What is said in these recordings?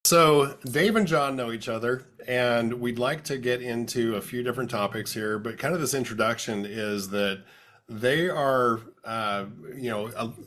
So, Dave and John know each other, and we'd like to get into a few different topics here. But kind of this introduction is that they are,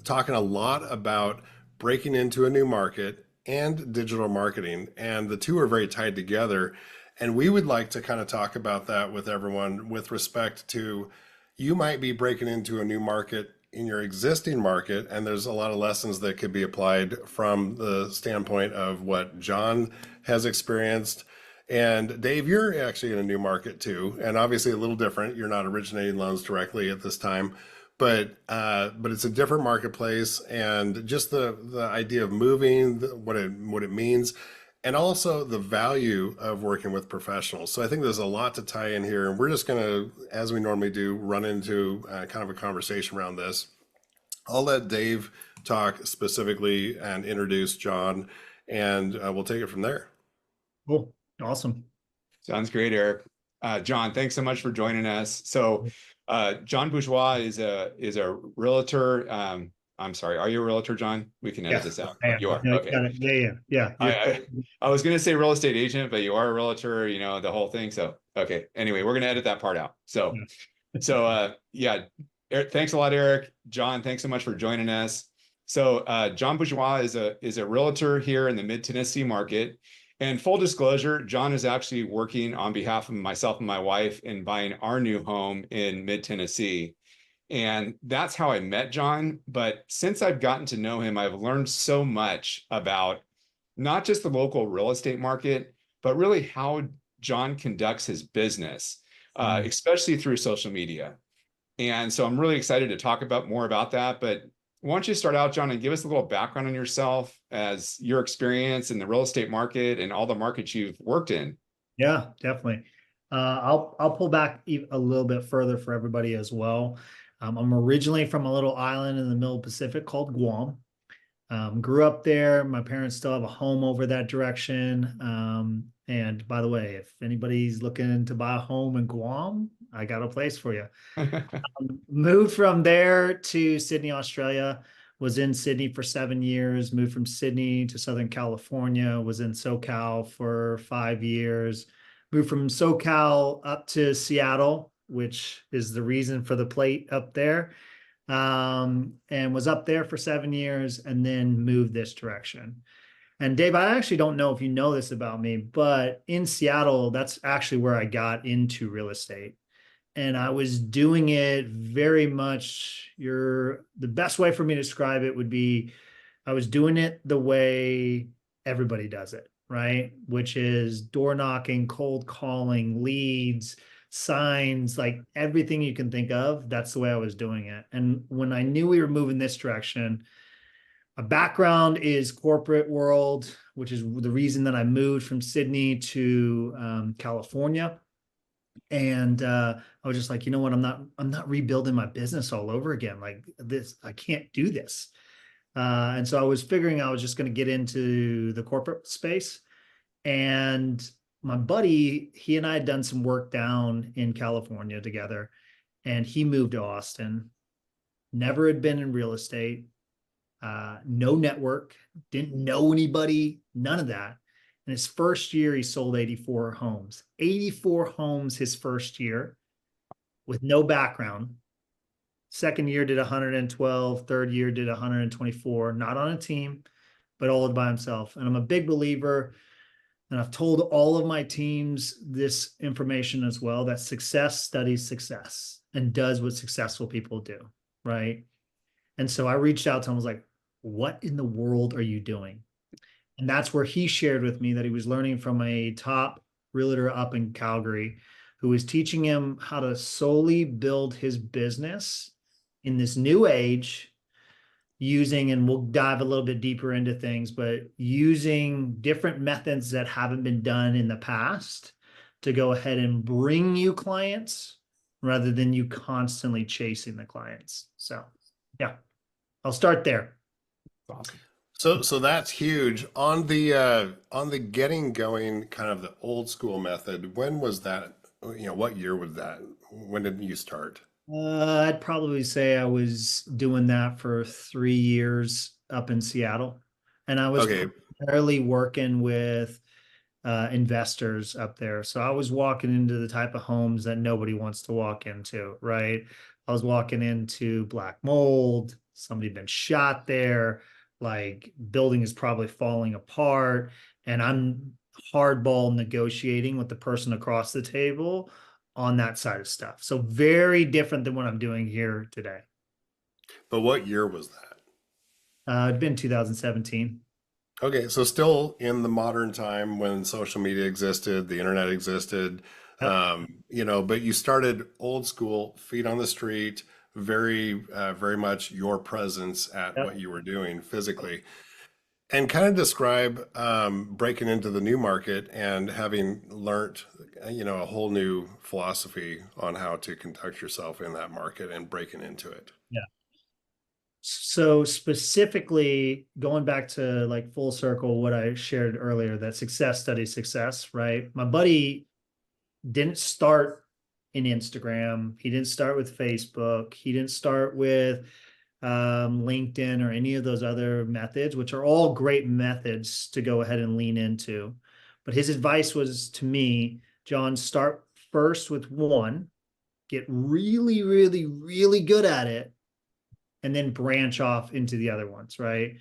talking a lot about breaking into a new market and digital marketing, and the two are very tied together. And we would like to kind of talk about that with everyone with respect to you might be breaking into a new market in your existing market, and there's a lot of lessons that could be applied from the standpoint of what John has experienced. And Dave, you're actually in a new market too, and obviously a little different. You're not originating loans directly at this time, but it's a different marketplace, and just the idea of moving, what it means, and also the value of working with professionals. So I think there's a lot to tie in here, and we're just going to, as we normally do, run into kind of a conversation around this. I'll let Dave talk specifically and introduce John, and we'll take it from there. Cool. Awesome. Sounds great, Eric. John, thanks so much for joining us. So, John Bourgeois is a realtor. I'm sorry, are you a realtor, John? We can edit this out. You are. Yeah, Okay. yeah. I was going to say real estate agent, but you are a realtor, the whole thing. So, okay. Anyway, we're going to edit that part out. Yeah. Thanks a lot, Eric. John, thanks so much for joining us. So, John Bourgeois is a realtor here in the Mid-Tennessee market. And full disclosure, John is actually working on behalf of myself and my wife in buying our new home in Mid-Tennessee. And that's how I met John. But since I've gotten to know him, I've learned so much about not just the local real estate market, but really how John conducts his business, especially through social media. And so I'm really excited to talk more about that. But why don't you start out, John, and give us a little background on yourself as your experience in the real estate market and all the markets you've worked in? Yeah, definitely. I'll pull back a little bit further for everybody as well. I'm originally from a little island in the middle Pacific called Guam. Grew up there. My parents still have a home over that direction. And by the way, if anybody's looking to buy a home in Guam, I got a place for you. Moved from there to Sydney, Australia. Was in Sydney for 7 years. Moved from Sydney to Southern California. Was in SoCal for 5 years. Moved from SoCal up to Seattle, which is the reason for the plate up there. And was up there for 7 years and then moved this direction. And Dave, I actually don't know if you know this about me, but in Seattle, that's actually where I got into real estate. And I was doing it very much, the best way for me to describe it would be I was doing it the way everybody does it, right? Which is door knocking, cold calling, leads, signs, like everything you can think of. That's the way I was doing it. And when I knew we were moving this direction, my background is corporate world, which is the reason that I moved from Sydney to California. And I was just like, you know what? I'm not rebuilding my business all over again. Like this, I can't do this. And so I was figuring I was just going to get into the corporate space. And my buddy, he and I had done some work down in California together, and he moved to Austin. Never had been in real estate, no network, didn't know anybody, none of that. In his first year, he sold 84 homes. 84 homes his first year with no background. Second year did 112. Third year did 124, not on a team, but all by himself. And I'm a big believer, and I've told all of my teams this information as well, that success studies success and does what successful people do, right? And so I reached out to him, I was like, what in the world are you doing? And that's where he shared with me that he was learning from a top realtor up in Calgary who was teaching him how to solely build his business in this new age using, and we'll dive a little bit deeper into things, but using different methods that haven't been done in the past to go ahead and bring you clients rather than you constantly chasing the clients. So yeah, I'll start there. Awesome. So that's huge on the getting going, kind of the old school method. When was that? What year was that? When did you start? I'd probably say I was doing that for 3 years up in Seattle. and I was Okay. primarily working with investors up there. So I was walking into the type of homes that nobody wants to walk into, right? I was walking into black mold, somebody been shot there, like building is probably falling apart, and I'm hardball negotiating with the person across the table on that side of stuff. So very different than what I'm doing here today. But what year was that? It'd been 2017. Okay, so still in the modern time when social media existed, the internet existed, Yep. but you started old school, feet on the street, very much your presence at Yep. what you were doing physically. And kind of describe breaking into the new market and having learned, a whole new philosophy on how to conduct yourself in that market and breaking into it. Yeah. So specifically going back to like full circle, what I shared earlier, that success studies success, right? My buddy didn't start in Instagram. He didn't start with Facebook. He didn't start with LinkedIn or any of those other methods, which are all great methods to go ahead and lean into. But his advice was to me, John, start first with one, get really, really, really good at it, and then branch off into the other ones, right?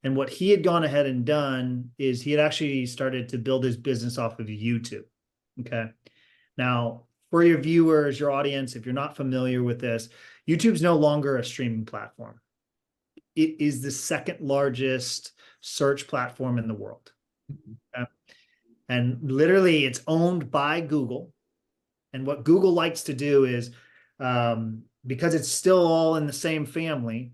And what he had gone ahead and done is he had actually started to build his business off of YouTube. Okay. Now, for your viewers, your audience, if you're not familiar with this, YouTube's no longer a streaming platform. It is the second largest search platform in the world. Okay? And literally, it's owned by Google. And what Google likes to do is, because it's still all in the same family,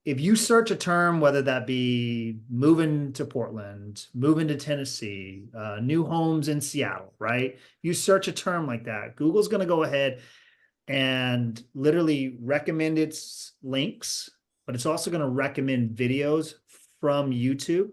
if you search a term, whether that be moving to Portland, moving to Tennessee, new homes in Seattle, right? You search a term like that, Google's going to go ahead and literally recommend its links, but it's also going to recommend videos from YouTube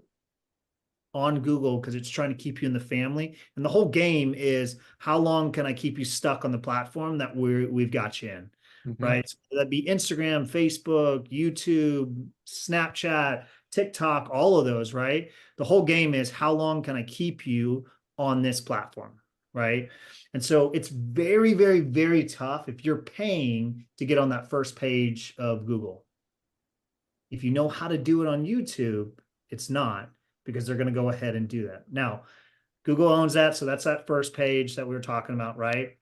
on Google because it's trying to keep you in the family. And the whole game is how long can I keep you stuck on the platform that we've got you in, right? So that'd be Instagram, Facebook, YouTube, Snapchat, TikTok, all of those, right? The whole game is how long can I keep you on this platform, right? And so it's very, very, very tough if you're paying to get on that first page of Google. If you know how to do it on YouTube, it's not, because they're going to go ahead and do that. Now, Google owns that, so that's that first page that we were talking about, right?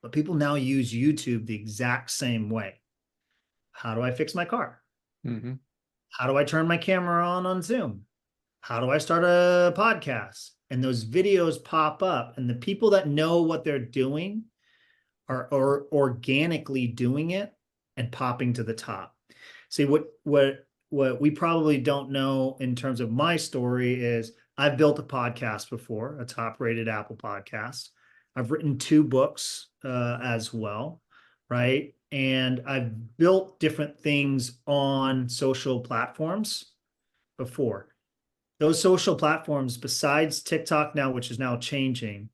But people now use YouTube the exact same way. How do I fix my car? Mm-hmm. How do I turn my camera on Zoom? How do I start a podcast? And those videos pop up, and the people that know what they're doing are organically doing it and popping to the top. See, what we probably don't know in terms of my story is I've built a podcast before, a top-rated Apple podcast. I've written 2 books as well, right? And I've built different things on social platforms before. Those social platforms, besides TikTok now, which is now changing,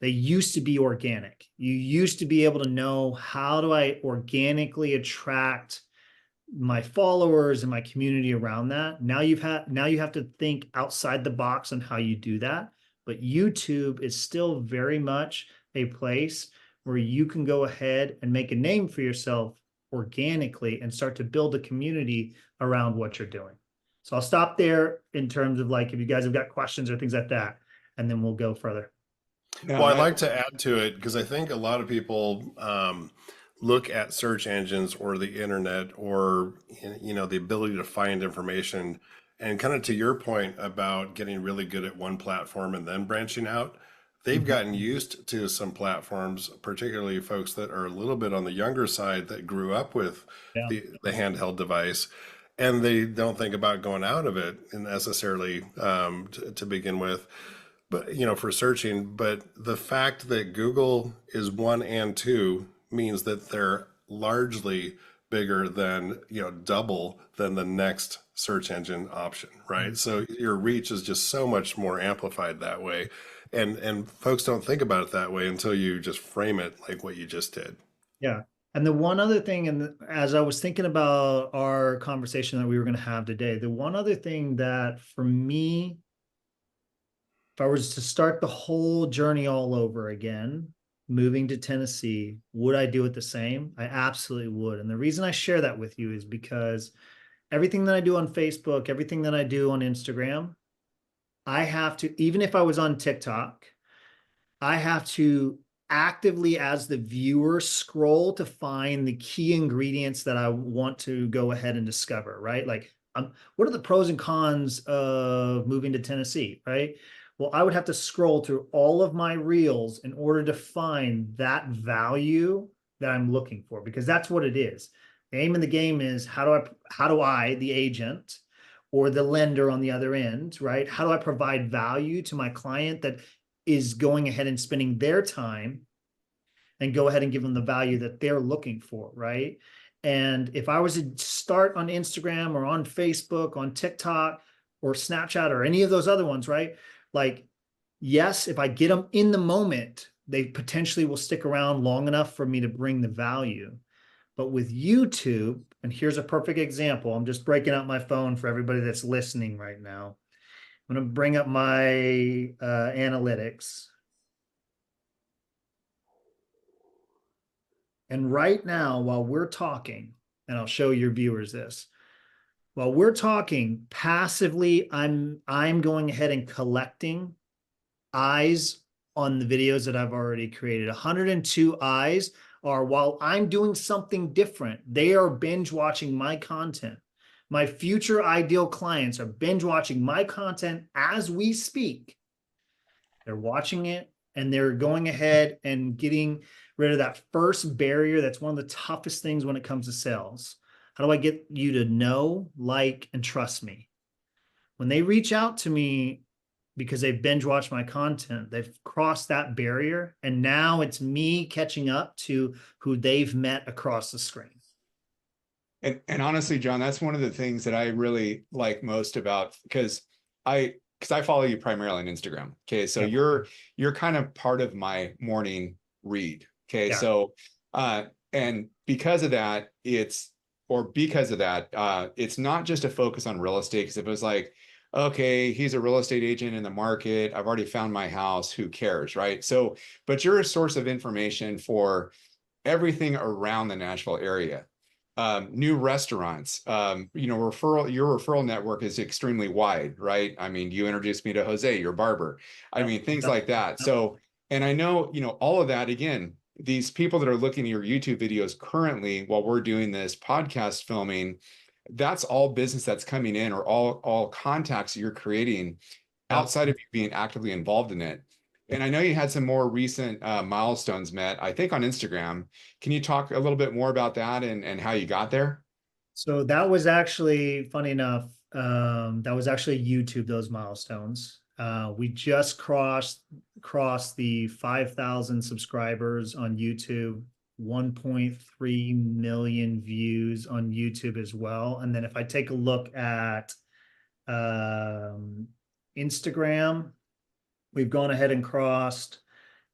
they used to be organic. You used to be able to know, how do I organically attract my followers and my community around that? Now you have to think outside the box on how you do that. But YouTube is still very much a place where you can go ahead and make a name for yourself organically and start to build a community around what you're doing. So I'll stop there in terms of, like, if you guys have got questions or things like that, and then we'll go further. Well, I'd like to add to it because I think a lot of people look at search engines or the internet or the ability to find information, and kind of to your point about getting really good at one platform and then branching out, they've gotten used to some platforms, particularly folks that are a little bit on the younger side that grew up with Yeah. the handheld device, and they don't think about going out of it necessarily to begin with. But for searching, but the fact that Google is 1 and 2 means that they're largely bigger than, double than the next search engine option, right? So your reach is just so much more amplified that way. And folks don't think about it that way until you just frame it like what you just did. Yeah. And the one other thing, and as I was thinking about our conversation that we were going to have today, the one other thing that for me, if I was to start the whole journey all over again, moving to Tennessee, would I do it the same? I absolutely would. And the reason I share that with you is because everything that I do on Facebook, everything that I do on Instagram, I have to, even if I was on TikTok, I have to actively, as the viewer, scroll to find the key ingredients that I want to go ahead and discover, right? Like, what are the pros and cons of moving to Tennessee, right? Well, I would have to scroll through all of my reels in order to find that value that I'm looking for, because that's what it is. The aim of the game is how do I, the agent or the lender on the other end, right? How do I provide value to my client that is going ahead and spending their time and go ahead and give them the value that they're looking for, right? And if I was to start on Instagram or on Facebook, on TikTok or Snapchat or any of those other ones, right? Like, yes, if I get them in the moment, they potentially will stick around long enough for me to bring the value. But with YouTube, and here's a perfect example, I'm just breaking out my phone for everybody that's listening right now. I'm going to bring up my analytics. And right now, while we're talking, and I'll show your viewers this, while we're talking passively, I'm going ahead and collecting eyes on the videos that I've already created. 102 eyes are, while I'm doing something different, they are binge watching my content. My future ideal clients are binge watching my content as we speak. They're watching it and they're going ahead and getting rid of that first barrier. That's one of the toughest things when it comes to sales. How do I get you to know, like, and trust me? When they reach out to me because they've binge watched my content, they've crossed that barrier. And now it's me catching up to who they've met across the screen. And honestly, John, that's one of the things that I really like most about, because I follow you primarily on Instagram. Okay. So Yeah. you're kind of part of my morning read. Okay. Yeah. So and because of that, it's not just a focus on real estate. Because if it was like, okay, he's a real estate agent in the market, I've already found my house, who cares, right? So, but you're a source of information for everything around the Nashville area. New restaurants, your referral network is extremely wide, right? I mean, you introduced me to Jose, your barber. I mean, things like that. So, and I know, all of that, again, these people that are looking at your YouTube videos currently while we're doing this podcast filming, that's all business that's coming in, or all contacts you're creating outside of you being actively involved in it. And I know you had some more recent milestones met, I think on Instagram. Can you talk a little bit more about that and how you got there? So that was actually funny enough. That was actually YouTube, those milestones. We just crossed the 5,000 subscribers on YouTube, 1.3 million views on YouTube as well. And then if I take a look at Instagram, we've gone ahead and crossed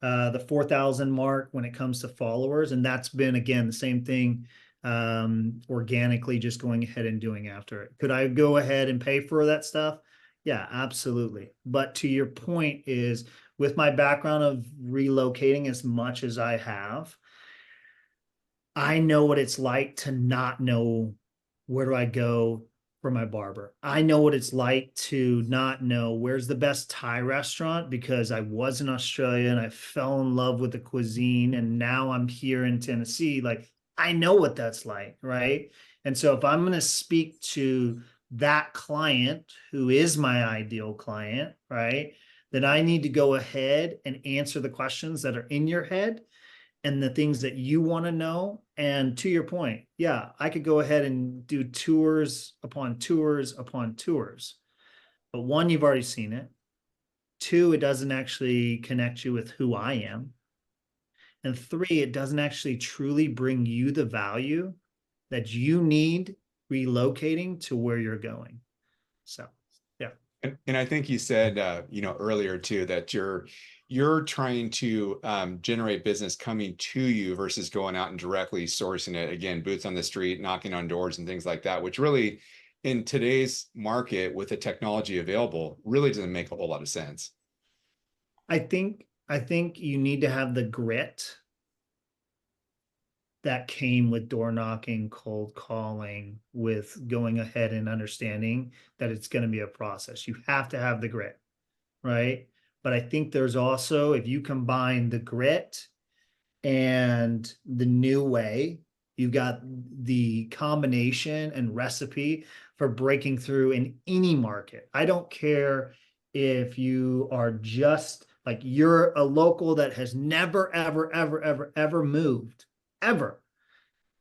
the 4,000 mark when it comes to followers. And that's been, again, the same thing, organically just going ahead and doing after it. Could I go ahead and pay for that stuff? Yeah, absolutely. But to your point is, with my background of relocating as much as I have, I know what it's like to not know where do I go for my barber. I know what it's like to not know where's the best Thai restaurant, because I was in Australia and I fell in love with the cuisine, and now I'm here in Tennessee. Like, I know what that's like, right? And so if I'm going to speak to that client who is my ideal client, right, then I need to go ahead and answer the questions that are in your head and the things that you want to know. And to your point, yeah, I could go ahead and do tours upon tours upon tours. But one, you've already seen it. Two, it doesn't actually connect you with who I am. And three, it doesn't actually truly bring you the value that you need relocating to where you're going. So, yeah. And I think you said, earlier too, that you're trying to generate business coming to you versus going out and directly sourcing it. Again, boots on the street, knocking on doors and things like that, which really in today's market with the technology available really doesn't make a whole lot of sense. I think you need to have the grit that came with door knocking, cold calling, with going ahead and understanding that it's going to be a process. You have to have the grit, right? But I think there's also, if you combine the grit and the new way, you've got the combination and recipe for breaking through in any market. I don't care if you are just like, you're a local that has never, ever, ever, ever, ever moved, ever.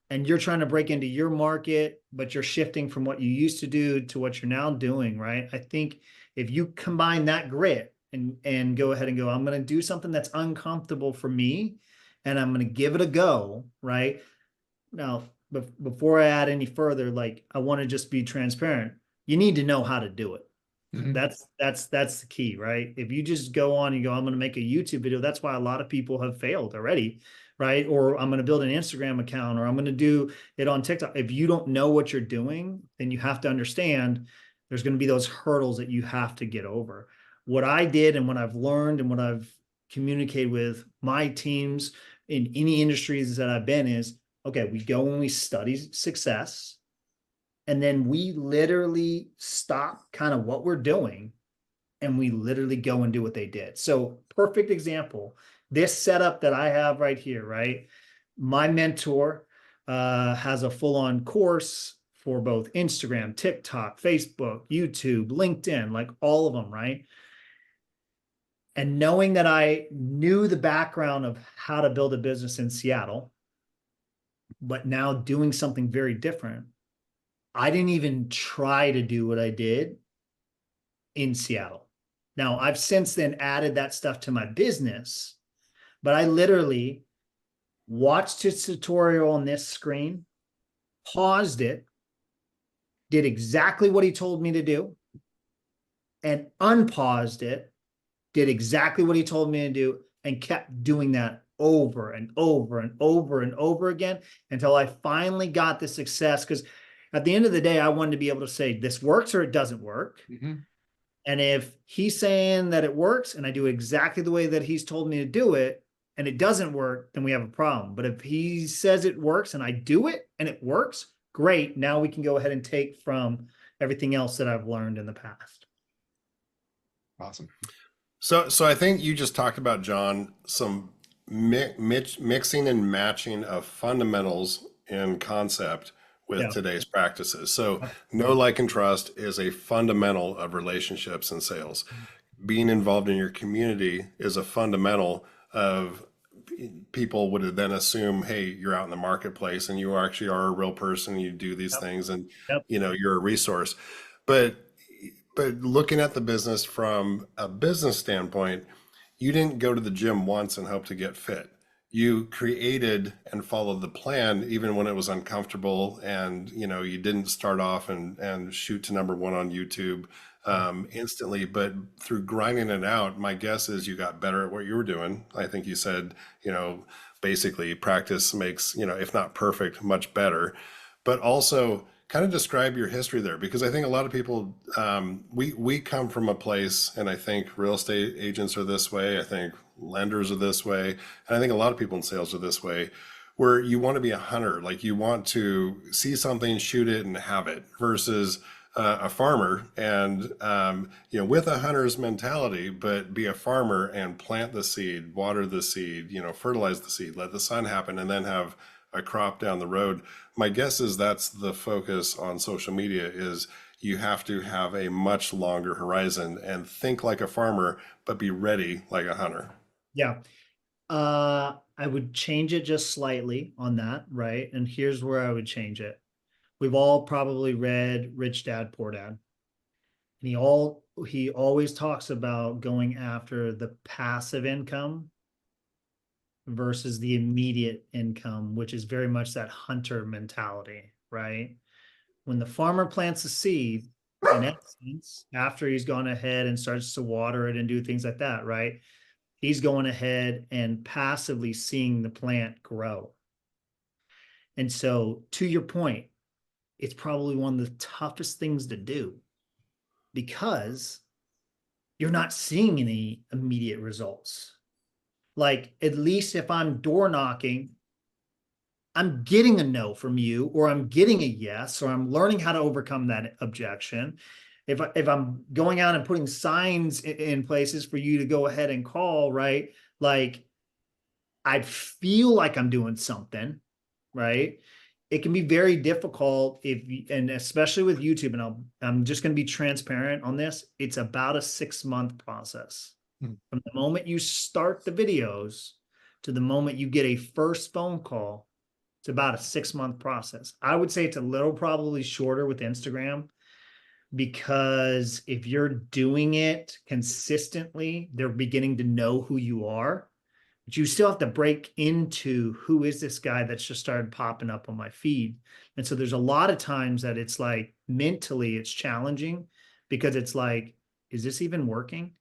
And you're trying to break into your market, but you're shifting from what you used to do to what you're now doing, right? I think if you combine that grit and go ahead and go, I'm going to do something that's uncomfortable for me, and I'm going to give it a go, right? Now, before I add any further, like, I want to just be transparent. You need to know how to do it. Mhm. That's the key, right? If you just go on and go, I'm going to make a YouTube video, that's why a lot of people have failed already, right? Or I'm going to build an Instagram account, or I'm going to do it on TikTok. If you don't know what you're doing, then you have to understand there's going to be those hurdles that you have to get over. What I did and what I've learned and what I've communicated with my teams in any industries that I've been is, okay, we go and we study success. And then we literally stop kind of what we're doing, and we literally go and do what they did. So, perfect example, this setup that I have right here, right? My mentor has a full-on course for both Instagram, TikTok, Facebook, YouTube, LinkedIn, like all of them, right? And knowing that I knew the background of how to build a business in Seattle, but now doing something very different, I didn't even try to do what I did in Seattle. Now, I've since then added that stuff to my business, but I literally watched his tutorial on this screen, paused it, did exactly what he told me to do, and unpaused it, did exactly what he told me to do, and kept doing that over and over and over and over again until I finally got the success. Because at the end of the day, I wanted to be able to say this works or it doesn't work. Mhm. And if he's saying that it works and I do exactly the way that he's told me to do it and it doesn't work, then we have a problem. But if he says it works and I do it and it works, great. Now we can go ahead and take from everything else that I've learned in the past. Awesome. So I think you just talked about, John, some mixing and matching of fundamentals in concept with Yeah. today's practices. So know, like, and trust is a fundamental of relationships and sales. Being involved in your community is a fundamental of people would then assume, hey, you're out in the marketplace and you actually are a real person, you do these Yep. things, and Yep. you're a resource. But looking at the business from a business standpoint, you didn't go to the gym once and hope to get fit. You created and followed the plan even when it was uncomfortable, and you didn't start off and shoot to number one on YouTube instantly, but through grinding it out, my guess is you got better at what you were doing. I think you said, basically practice makes, if not perfect, much better. But also kind of describe your history there, because I think a lot of people, we come from a place, and I think real estate agents are this way, I think lenders are this way, and I think a lot of people in sales are this way, where you want to be a hunter, like you want to see something, shoot it, and have it, versus a farmer, and with a hunter's mentality, but be a farmer and plant the seed, water the seed, fertilize the seed, let the sun happen, and then have a crop down the road. My guess is that's the focus on social media, is you have to have a much longer horizon and think like a farmer, but be ready like a hunter. Yeah. I would change it just slightly on that, right? And here's where I would change it. We've all probably read Rich Dad, Poor Dad. And he always talks about going after the passive income versus the immediate income, which is very much that hunter mentality, right? When the farmer plants a seed, in essence, after he's gone ahead and starts to water it and do things like that, right? He's going ahead and passively seeing the plant grow. And so, to your point, it's probably one of the toughest things to do because you're not seeing any immediate results. Like, at least if I'm door knocking, I'm getting a no from you, or I'm getting a yes, or I'm learning how to overcome that objection. If I'm going out and putting signs in places for you to go ahead and call, right? Like, I feel like I'm doing something, right? It can be very difficult and especially with YouTube, and I'm just going to be transparent on this. It's about a 6-month process. From the moment you start the videos to the moment you get a first phone call, it's about a 6-month process. I would say it's a little probably shorter with Instagram, because if you're doing it consistently, they're beginning to know who you are. But you still have to break into who is this guy that's just started popping up on my feed. And so there's a lot of times that it's like mentally it's challenging, because it's like, is this even working?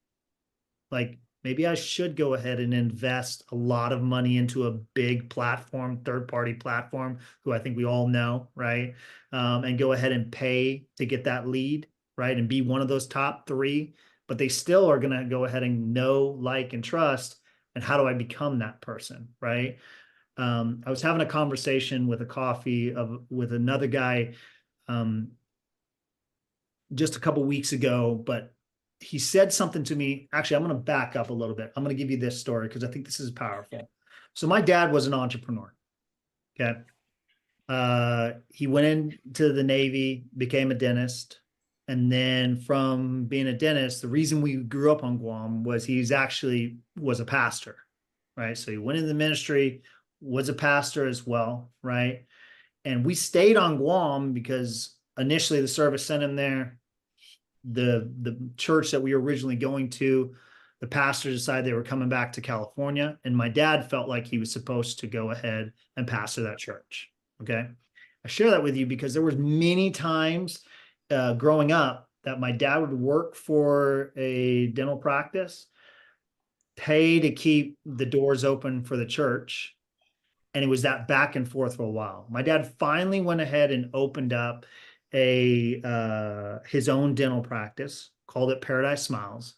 Like, maybe I should go ahead and invest a lot of money into a big platform, third-party platform, who I think we all know, right? And go ahead and pay to get that lead, right? And be one of those top 3, but they still are going to go ahead and know, like, and trust. And how do I become that person, right? I was having a conversation with a coffee with another guy just a couple weeks ago, but he said something to me. Actually, I'm going to back up a little bit. I'm going to give you this story because I think this is powerful. So my dad was an entrepreneur. Okay. He went into the Navy, became a dentist. And then from being a dentist, the reason we grew up on Guam was he's actually was a pastor, right? So he went into the ministry, was a pastor as well, right? And we stayed on Guam because initially the service sent him there. The church that we were originally going to, the pastor decided they were coming back to California, and my dad felt like he was supposed to go ahead and pastor that church. Okay. I share that with you because there was many times growing up that my dad would work for a dental practice, pay to keep the doors open for the church. And it was that back and forth for a while. My dad finally went ahead and opened up his own dental practice, called it Paradise Smiles.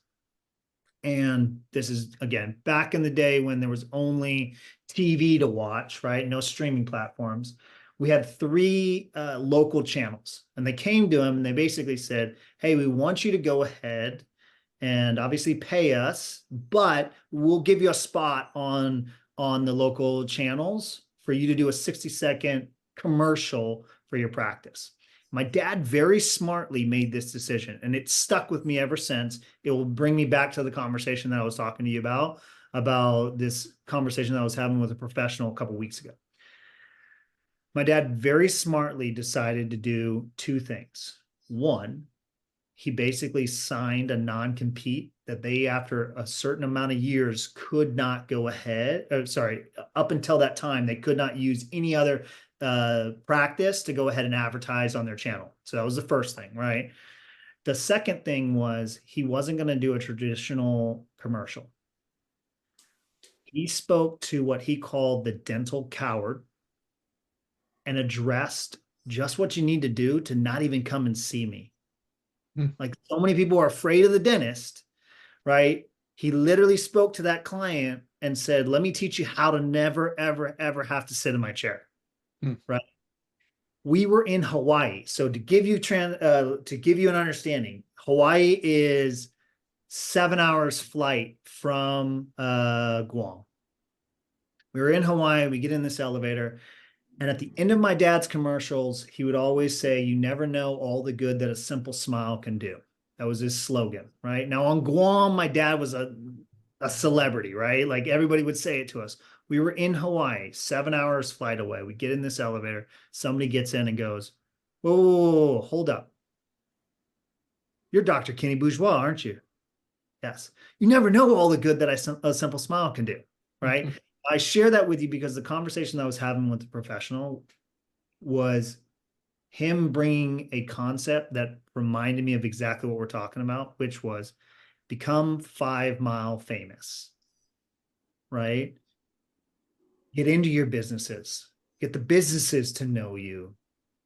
And this is, again, back in the day when there was only TV to watch, right? No streaming platforms. We had 3 local channels, and they came to him and they basically said, hey, we want you to go ahead and obviously pay us, but we'll give you a spot on the local channels for you to do a 60-second commercial for your practice. My dad very smartly made this decision, and it stuck with me ever since. It will bring me back to the conversation that I was talking to you about this conversation that I was having with a professional a couple of weeks ago. My dad very smartly decided to do 2 things. One, he basically signed a non-compete that they, after a certain amount of years, could not go ahead. Up until that time, they could not use any other practice to go ahead and advertise on their channel. So that was the first thing, right? The second thing was he wasn't going to do a traditional commercial. He spoke to what he called the dental coward and addressed just what you need to do to not even come and see me. Like, so many people are afraid of the dentist, right? He literally spoke to that client and said, let me teach you how to never, ever, ever have to sit in my chair, right? We were in Hawaii. So to give you an understanding, Hawaii is 7 hours flight from Guam. We were in Hawaii. We get in this elevator. And at the end of my dad's commercials, he would always say, you never know all the good that a simple smile can do. That was his slogan, right? Now on Guam, my dad was a celebrity, right? Like, everybody would say it to us. We were in Hawaii, 7 hours flight away. We get in this elevator. Somebody gets in and goes, whoa, whoa, whoa, hold up. You're Dr. Kenny Bourgeois, aren't you? Yes. You never know all the good that a simple smile can do, right? I share that with you because the conversation that I was having with the professional was him bringing a concept that reminded me of exactly what we're talking about, which was become 5 mile famous. right? Get into your businesses, get the businesses to know you,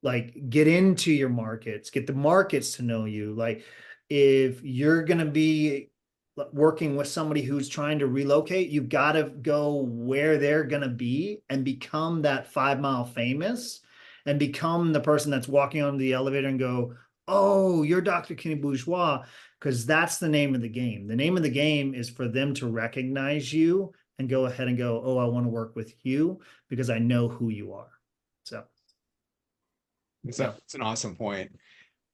like get into your markets, get the markets to know you. Like if you're going to be working with somebody who's trying to relocate, you've got to go where they're going to be and become that 5 mile famous and become the person that's walking on the elevator and go, oh, you're Dr. Kenny Bourgeois, because that's the name of the game. The name of the game is for them to recognize you and go ahead and go, oh, I want to work with you because I know who you are. So it's an awesome point.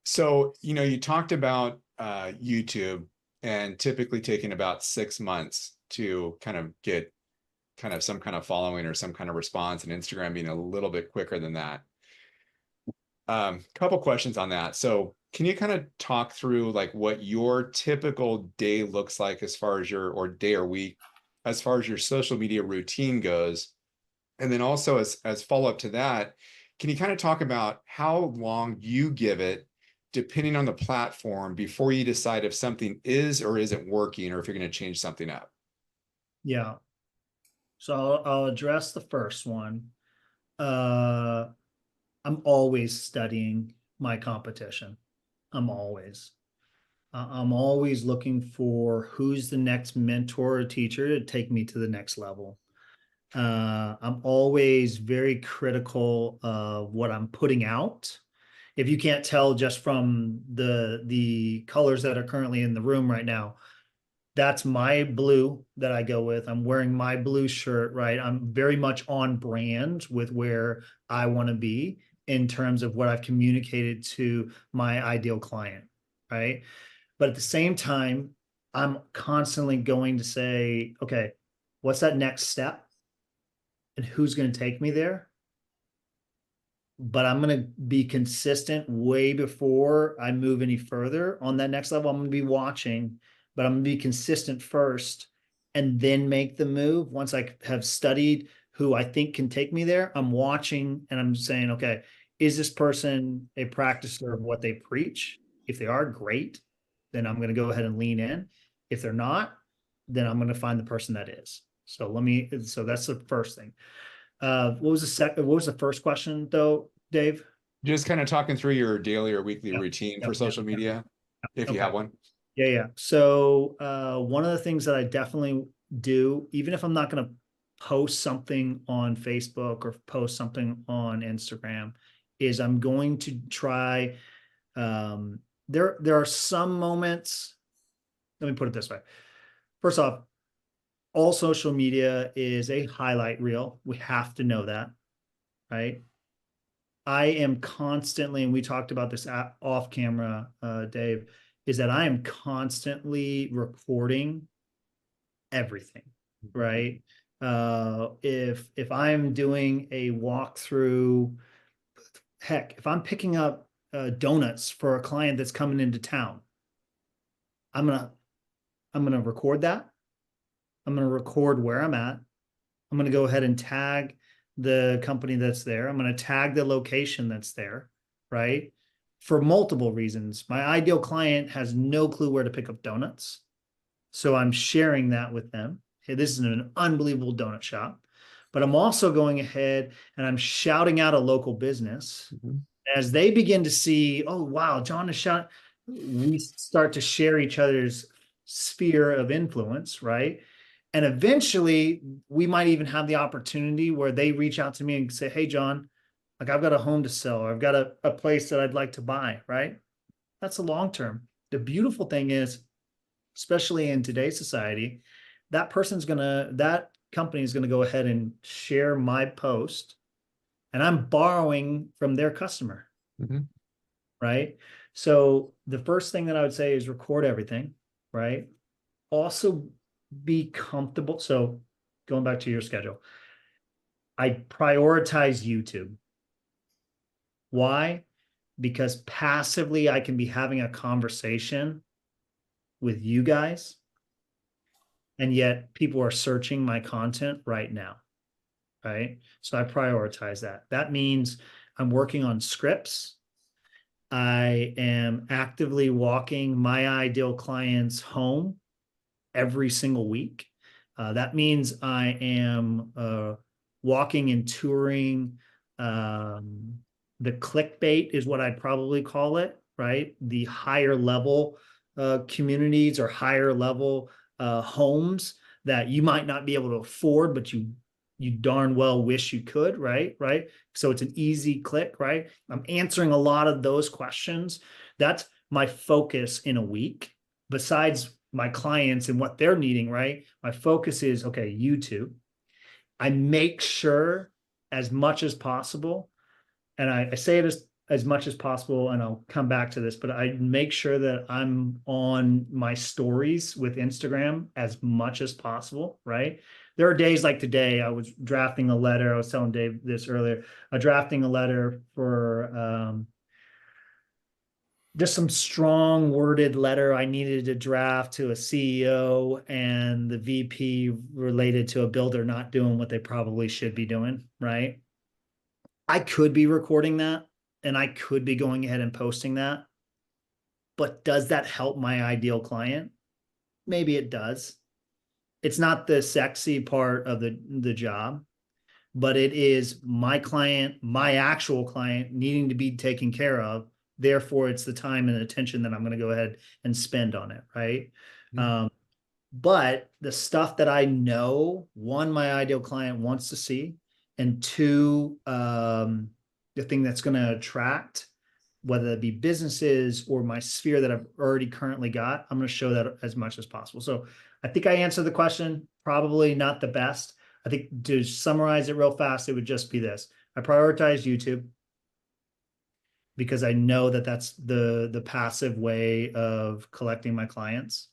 So, you talked about YouTube and typically taking about 6 months to kind of get kind of some kind of following or some kind of response, and Instagram being a little bit quicker than that. Couple questions on that. So can you kind of talk through like what your typical day looks like as far as or day or week, as far as your social media routine goes? And then also as follow-up to that, can you kind of talk about how long you give it, depending on the platform, before you decide if something is or isn't working, or if you're going to change something up? yeah. So I'll address the first one. I'm always studying my competition. I'm always. I'm always looking for who's the next mentor or teacher to take me to the next level. I'm always very critical of what I'm putting out. If you can't tell just from the colors that are currently in the room right now, that's my blue that I go with. I'm wearing my blue shirt, right? I'm very much on brand with where I want to be in terms of what I've communicated to my ideal client, right? But at the same time, I'm constantly going to say, okay, what's that next step? And who's going to take me there? But I'm going to be consistent way before I move any further on that next level. I'm going to be watching, but I'm going to be consistent first and then make the move. Once I have studied who I think can take me there, I'm watching and I'm saying, okay, is this person a practicer of what they preach? If they are, great. Then I'm going to go ahead and lean in. If they're not, then I'm going to find the person that is. So that's the first thing. What was the first question though, Dave? Just kind of talking through your daily or weekly Yep, routine for yep, social yep, media, if you okay. have one. Yeah. So one of the things that I definitely do, even if I'm not going to post something on Facebook or post something on Instagram, is I'm going to try. There are some moments. Let me put it this way. First off, all social media is a highlight reel. We have to know that, right? I am constantly, and we talked about this off camera, Dave, is that I am constantly recording everything, right? If I'm doing a walkthrough, heck, if I'm picking up donuts for a client that's coming into town, I'm gonna record that. I'm gonna record where I'm at. I'm gonna go ahead and tag the company that's there. I'm going to tag the location that's there, right? For multiple reasons. My ideal client has no clue where to pick up donuts. So I'm sharing that with them. Hey, this is an unbelievable donut shop. But I'm also going ahead and I'm shouting out a local business. Mm-hmm. As they begin to see, oh, wow, John is shouting, we start to share each other's sphere of influence, right? And eventually we might even have the opportunity where they reach out to me and say, hey, John, like I've got a home to sell, or I've got a place that I'd like to buy, right? That's a long term. The beautiful thing is, especially in today's society, that company is going to go ahead and share my post and I'm borrowing from their customer, mm-hmm. right? So the first thing that I would say is record everything, right? Also be comfortable. So going back to your schedule, I prioritize YouTube. Why? Because passively I can be having a conversation with you guys, and yet people are searching my content right now, right? So I prioritize that. That means I'm working on scripts. I am actively walking my ideal clients home every single week. That means I am walking and touring. The clickbait is what I'd probably call it, right? The higher level communities or higher level homes that you might not be able to afford, but you darn well wish you could, right? Right. So it's an easy click, right? I'm answering a lot of those questions. That's my focus in a week. Besides my clients and what they're needing, right? My focus is, okay, YouTube. I make sure as much as possible, and I say it as much as possible, and I'll come back to this, but I make sure that I'm on my stories with Instagram as much as possible, right? There are days like today, I was drafting a letter. I was telling Dave this earlier, drafting a letter for just some strong worded letter I needed to draft to a CEO and the VP related to a builder not doing what they probably should be doing, right? I could be recording that and I could be going ahead and posting that. But does that help my ideal client? Maybe it does. It's not the sexy part of the job, but it is my client, my actual client needing to be taken care of. Therefore, it's the time and attention that I'm going to go ahead and spend on it, right? Mm-hmm. But the stuff that I know, one, my ideal client wants to see, and two, the thing that's going to attract, whether it be businesses or my sphere that I've already currently got, I'm going to show that as much as possible. So I think I answered the question, probably not the best. I think to summarize it real fast, it would just be this. I prioritize YouTube because I know that that's the passive way of collecting my clients.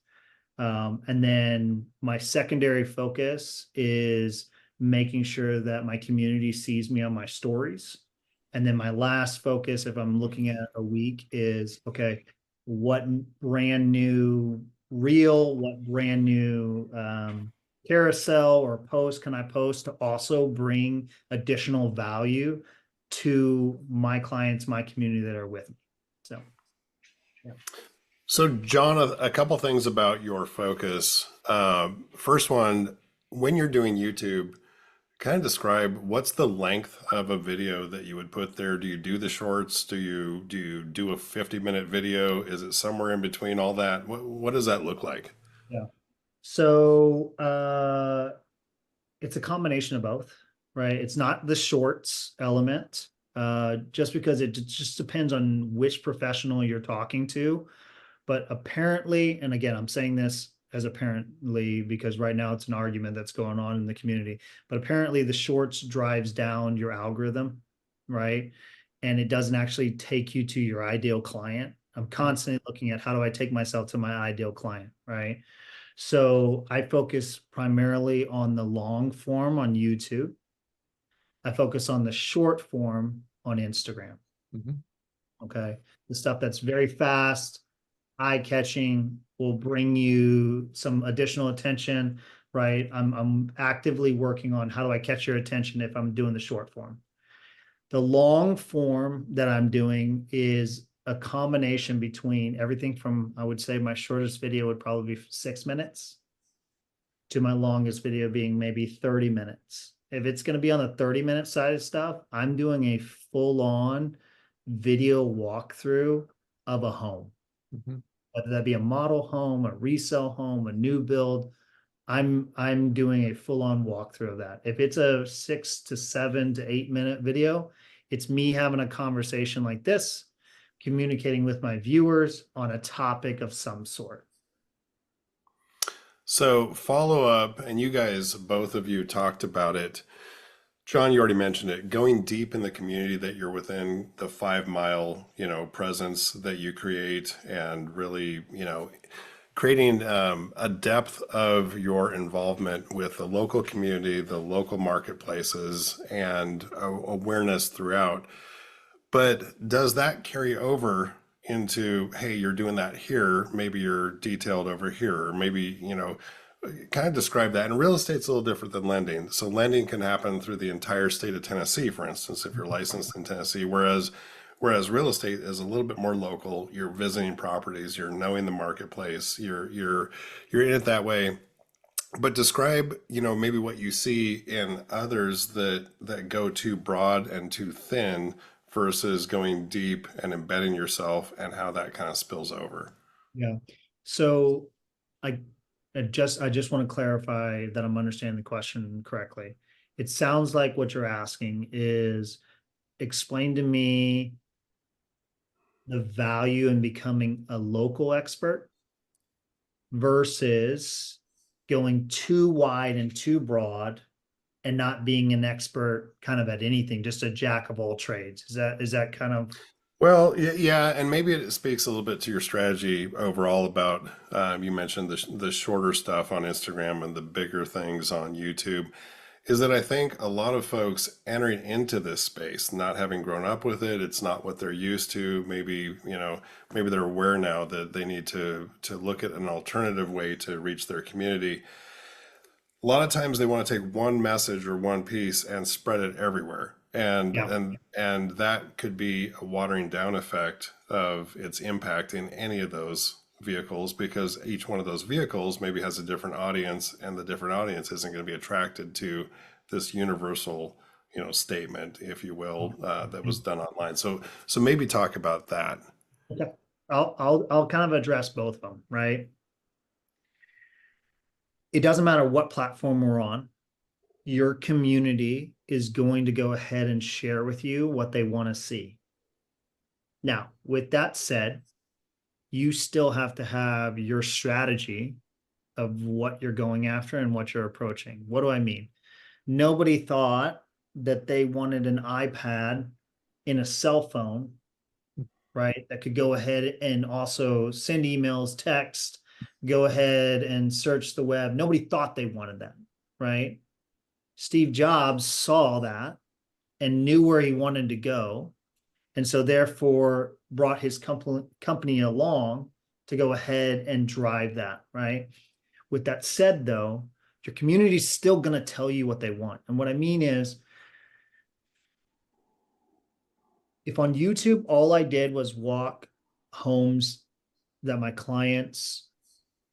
And then my secondary focus is making sure that my community sees me on my stories. And then my last focus, if I'm looking at a week, is, okay, what brand new reel, what brand new carousel or post can I post to also bring additional value to my clients, my community that are with me. So, yeah. So, John, a couple things about your focus. First one, when you're doing YouTube, kind of describe what's the length of a video that you would put there. Do you do the shorts? Do you do a 50-minute video? Is it somewhere in between all that? What does that look like? Yeah. So it's a combination of both, right? It's not the shorts element, just because it just depends on which professional you're talking to. But apparently, and again, I'm saying this as apparently because right now it's an argument that's going on in the community, but apparently the shorts drives down your algorithm, right? And it doesn't actually take you to your ideal client. I'm constantly looking at how do I take myself to my ideal client, right? So I focus primarily on the long form on YouTube. I focus on the short form on Instagram. Mm-hmm. Okay. The stuff that's very fast, eye-catching, will bring you some additional attention, right? I'm actively working on how do I catch your attention if I'm doing the short form. The long form that I'm doing is a combination between everything from, I would say my shortest video would probably be 6 minutes to my longest video being maybe 30 minutes. If it's going to be on the 30-minute side of stuff, I'm doing a full-on video walkthrough of a home. Mm-hmm. Whether that be a model home, a resale home, a new build, I'm doing a full-on walkthrough of that. If it's a 6 to 7 to 8 minute video, it's me having a conversation like this, communicating with my viewers on a topic of some sort. So follow up, and you guys, both of you talked about it. John, you already mentioned it, going deep in the community that you're within, the 5 mile, presence that you create, and really, creating a depth of your involvement with the local community, the local marketplaces, and awareness throughout. But does that carry over into, hey, you're doing that here, maybe you're detailed over here, or maybe, kind of describe that. And real estate's a little different than lending. So lending can happen through the entire state of Tennessee, for instance, if you're licensed in Tennessee, whereas real estate is a little bit more local. You're visiting properties, you're knowing the marketplace, you're in it that way. But describe, maybe what you see in others that go too broad and too thin versus going deep and embedding yourself and how that kind of spills over. Yeah. So I I just want to clarify that I'm understanding the question correctly. It sounds like what you're asking is explain to me the value in becoming a local expert versus going too wide and too broad and not being an expert kind of at anything, just a jack of all trades. Is that kind of Well, yeah, and maybe it speaks a little bit to your strategy overall about you mentioned the shorter stuff on Instagram and the bigger things on YouTube. Is that I think a lot of folks entering into this space, not having grown up with it, it's not what they're used to. Maybe, maybe they're aware now that they need to look at an alternative way to reach their community. A lot of times they want to take one message or one piece and spread it everywhere. And yeah. and that could be a watering down effect of its impact in any of those vehicles, because each one of those vehicles maybe has a different audience, and the different audience isn't going to be attracted to this universal, statement, if you will, that was done online. So maybe talk about that. Okay. I'll kind of address both of them, right? It doesn't matter what platform we're on. Your community is going to go ahead and share with you what they want to see. Now, with that said, you still have to have your strategy of what you're going after and what you're approaching. What do I mean? Nobody thought that they wanted an iPad in a cell phone, right? That could go ahead and also send emails, text, go ahead and search the web. Nobody thought they wanted that, right? Steve Jobs saw that and knew where he wanted to go. And so therefore brought his company along to go ahead and drive that, right? With that said, though, your community is still going to tell you what they want. And what I mean is, if on YouTube, all I did was walk homes that my clients,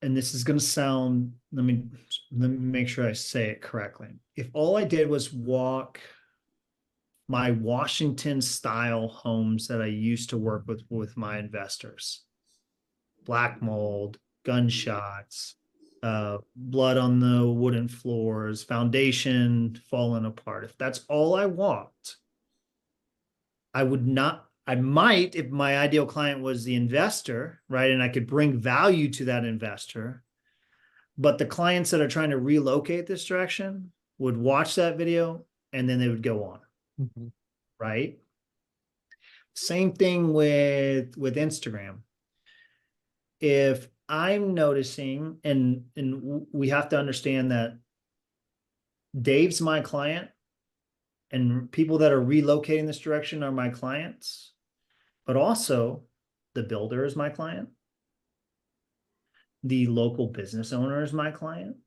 and this is going to sound, let me make sure I say it correctly. If all I did was walk my Washington style homes that I used to work with my investors, black mold, gunshots, blood on the wooden floors, foundation falling apart. If that's all I walked, I would not, I might, if my ideal client was the investor, right? And I could bring value to that investor. But the clients that are trying to relocate this direction would watch that video and then they would go on, right? Same thing with Instagram. If I'm noticing, and we have to understand that Dave's my client, and people that are relocating this direction are my clients, but also the builder is my client. The local business owner is my client.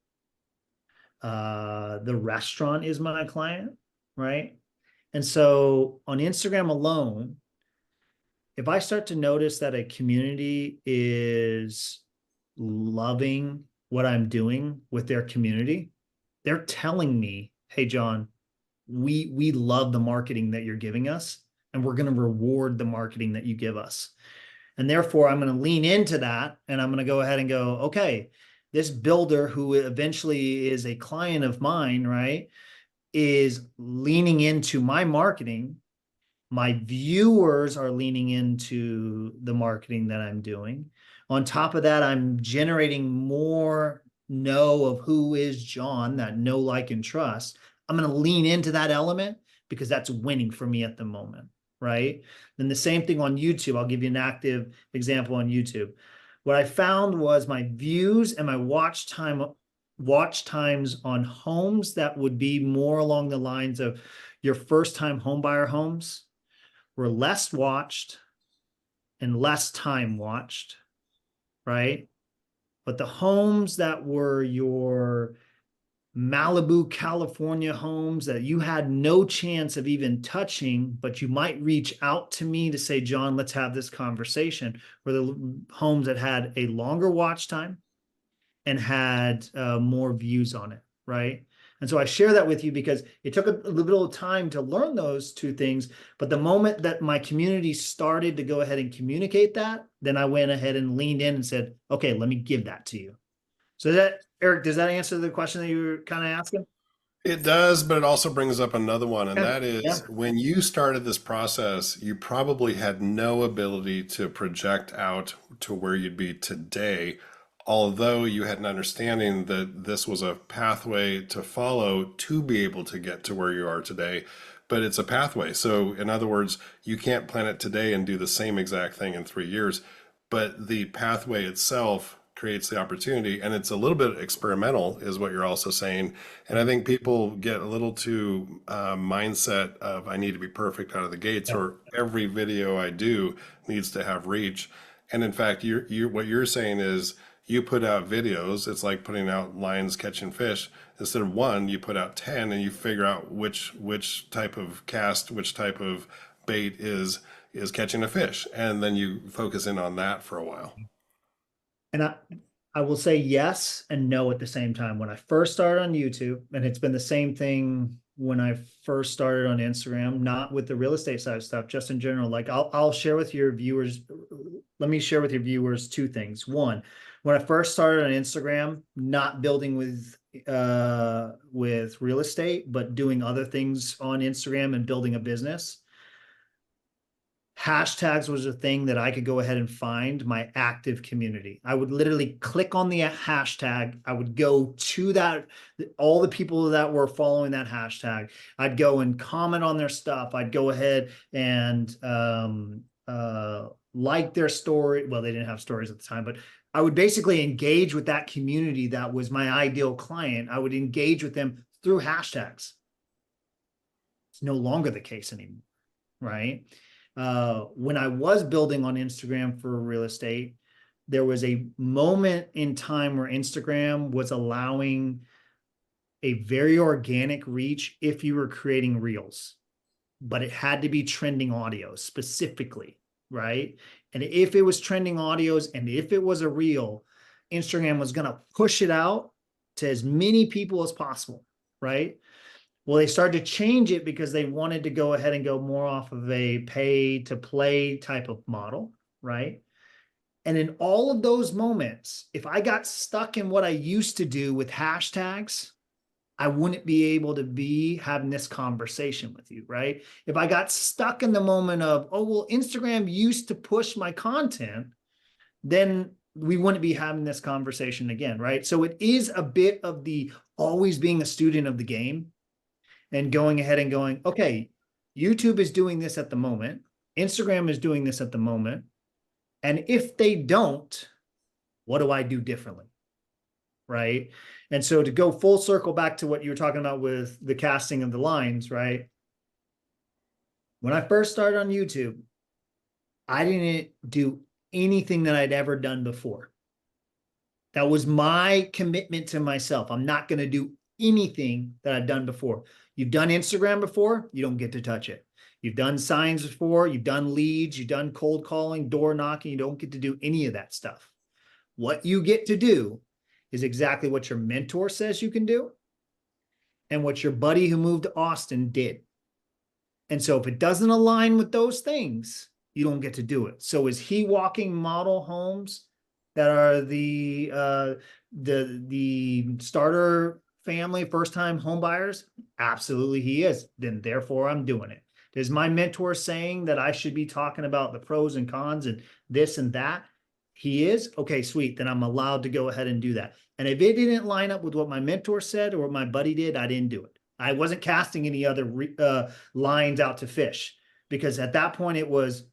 The restaurant is my client, right? And so on Instagram alone, if I start to notice that a community is loving what I'm doing with their community, they're telling me, hey, John, we love the marketing that you're giving us, and we're going to reward the marketing that you give us. And therefore, I'm going to lean into that, and I'm going to go ahead and go, okay, this builder who eventually is a client of mine, right, is leaning into my marketing. My viewers are leaning into the marketing that I'm doing. On top of that, I'm generating more know of who is John, that know, like, and trust. I'm going to lean into that element because that's winning for me at the moment, right? Then the same thing on YouTube. I'll give you an active example on YouTube. What I found was my views and my watch times on homes that would be more along the lines of your first time home buyer homes were less watched and less time watched, right? But the homes that were your Malibu, California homes that you had no chance of even touching, but you might reach out to me to say, John, let's have this conversation, were the homes that had a longer watch time and had more views on it, right? And so I share that with you because it took a little bit of time to learn those two things. But the moment that my community started to go ahead and communicate that, then I went ahead and leaned in and said, okay, let me give that to you. So that, Eric, does that answer the question that you were kind of asking? It does, but it also brings up another one, and Yeah. that Yeah. is when you started this process, you probably had no ability to project out to where you'd be today, although you had an understanding that this was a pathway to follow to be able to get to where you are today. But it's a pathway. So, in other words, you can't plan it today and do the same exact thing in 3 years, but the pathway itself creates the opportunity, and it's a little bit experimental is what you're also saying. And I think people get a little too mindset of I need to be perfect out of the gates, Yeah. or every video I do needs to have reach. And in fact, you what you're saying is you put out videos. It's like putting out lines catching fish. Instead of one, you put out 10, and you figure out which type of cast, which type of bait is catching a fish, and then you focus in on that for a while. And I will say yes and no at the same time. When I first started on YouTube, and it's been the same thing when I first started on Instagram, not with the real estate side of stuff, just in general. Like I'll share with your viewers, let me share with your viewers two things. One, when I first started on Instagram, not building with real estate, but doing other things on Instagram and building a business, hashtags was a thing that I could go ahead and find my active community. I would literally click on the hashtag. I would go to that, all the people that were following that hashtag. I'd go and comment on their stuff. I'd go ahead and like their story. Well, they didn't have stories at the time, but I would basically engage with that community that was my ideal client. I would engage with them through hashtags. It's no longer the case anymore, right? When I was building on Instagram for real estate, there was a moment in time where Instagram was allowing a very organic reach if you were creating reels, but it had to be trending audio specifically, right? And if it was trending audios and if it was a reel, Instagram was going to push it out to as many people as possible, right? Well, they started to change it because they wanted to go ahead and go more off of a pay to play type of model, right? And in all of those moments, if I got stuck in what I used to do with hashtags, I wouldn't be able to be having this conversation with you, right? If I got stuck in the moment of, oh, well, Instagram used to push my content, then we wouldn't be having this conversation again, right? So it is a bit of the always being a student of the game and going ahead and going, okay, YouTube is doing this at the moment. Instagram is doing this at the moment. And if they don't, what do I do differently? Right. And so to go full circle back to what you were talking about with the casting of the lines, right? When I first started on YouTube, I didn't do anything that I'd ever done before. That was my commitment to myself. I'm not going to do anything that I've done before. You've done Instagram before, you don't get to touch it. You've done signs before, you've done leads, you've done cold calling, door knocking, you don't get to do any of that stuff. What you get to do is exactly what your mentor says you can do and what your buddy who moved to Austin did. And so if it doesn't align with those things, you don't get to do it. So is he walking model homes that are the starter family, first-time home buyers? Absolutely he is. Then therefore I'm doing it. Is my mentor saying that I should be talking about the pros and cons and this and that? He is? Okay, sweet. Then I'm allowed to go ahead and do that. And if it didn't line up with what my mentor said or what my buddy did, I didn't do it. I wasn't casting any other lines out to fish, because at that point it was,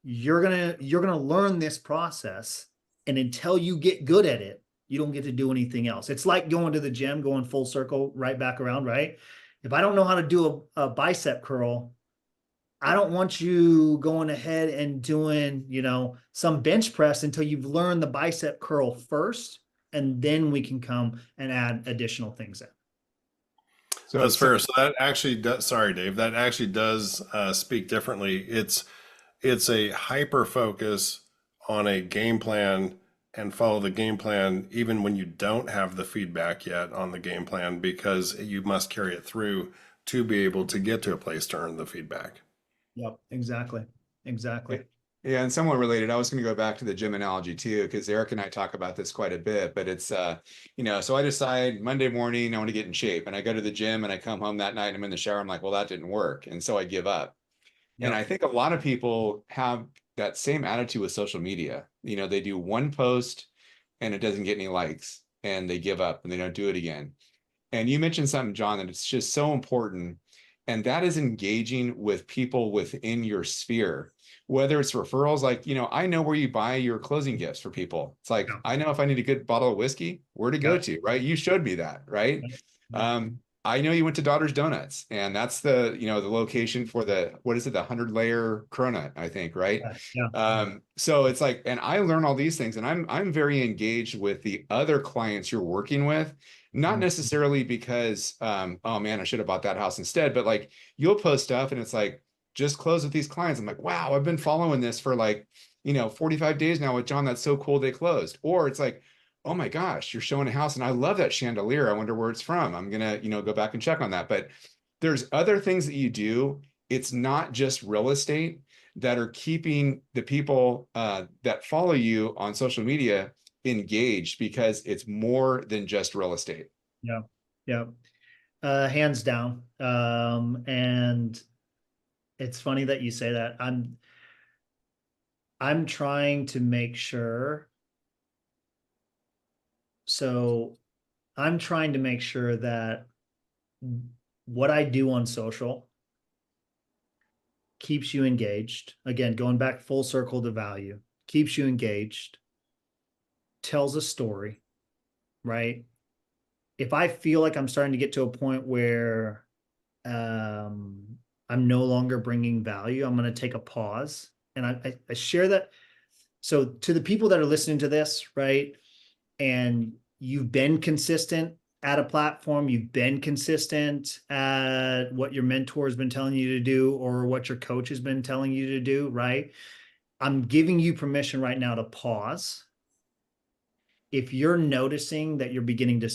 you're gonna learn this process, and until you get good at it, you don't get to do anything else. It's like going to the gym, going full circle, right back around, right? If I don't know how to do a bicep curl, I don't want you going ahead and doing, some bench press until you've learned the bicep curl first, and then we can come and add additional things in. So That's fair. So that actually does, sorry, Dave, that actually does speak differently. It's a hyper focus on a game plan and follow the game plan even when you don't have the feedback yet on the game plan, because you must carry it through to be able to get to a place to earn the feedback. Yep, exactly. Exactly. Yeah, and somewhat related, I was going to go back to the gym analogy too, because Eric and I talk about this quite a bit, but it's, so I decide Monday morning I want to get in shape, and I go to the gym and I come home that night and I'm in the shower. I'm like, well, that didn't work. And so I give up. And I Yep. think a lot of people have that same attitude with social media. They do one post and it doesn't get any likes and they give up and they don't do it again. And you mentioned something, John, that it's just so important. And that is engaging with people within your sphere, whether it's referrals, like, I know where you buy your closing gifts for people. It's like, Yep. I know if I need a good bottle of whiskey, where to go Yep. to, right? You showed me that, right? Yep. I know you went to Daughter's Donuts, and that's the location for the, what is it, the 100-layer cronut, I think, right? Yeah. So it's like, and I learn all these things, and I'm very engaged with the other clients you're working with, not Mhm. necessarily because, oh man, I should have bought that house instead, but like you'll post stuff and it's like, just close with these clients. I'm like, wow, I've been following this for like, 45 days now with John. That's so cool they closed. Or it's like, oh my gosh, you're showing a house and I love that chandelier. I wonder where it's from. I'm gonna, go back and check on that. But there's other things that you do. It's not just real estate that are keeping the people that follow you on social media engaged, because it's more than just real estate. Yeah. Yeah. Hands down. And it's funny that you say that. I'm trying to make sure. So I'm trying to make sure that what I do on social keeps you engaged. Again, going back full circle to value, keeps you engaged, tells a story, right? If I feel like I'm starting to get to a point where I'm no longer bringing value, I'm going to take a pause. And I share that. So to the people that are listening to this, right? And you've been consistent at a platform, you've been consistent at what your mentor has been telling you to do or what your coach has been telling you to do, right? I'm giving you permission right now to pause. If you're noticing that you're beginning to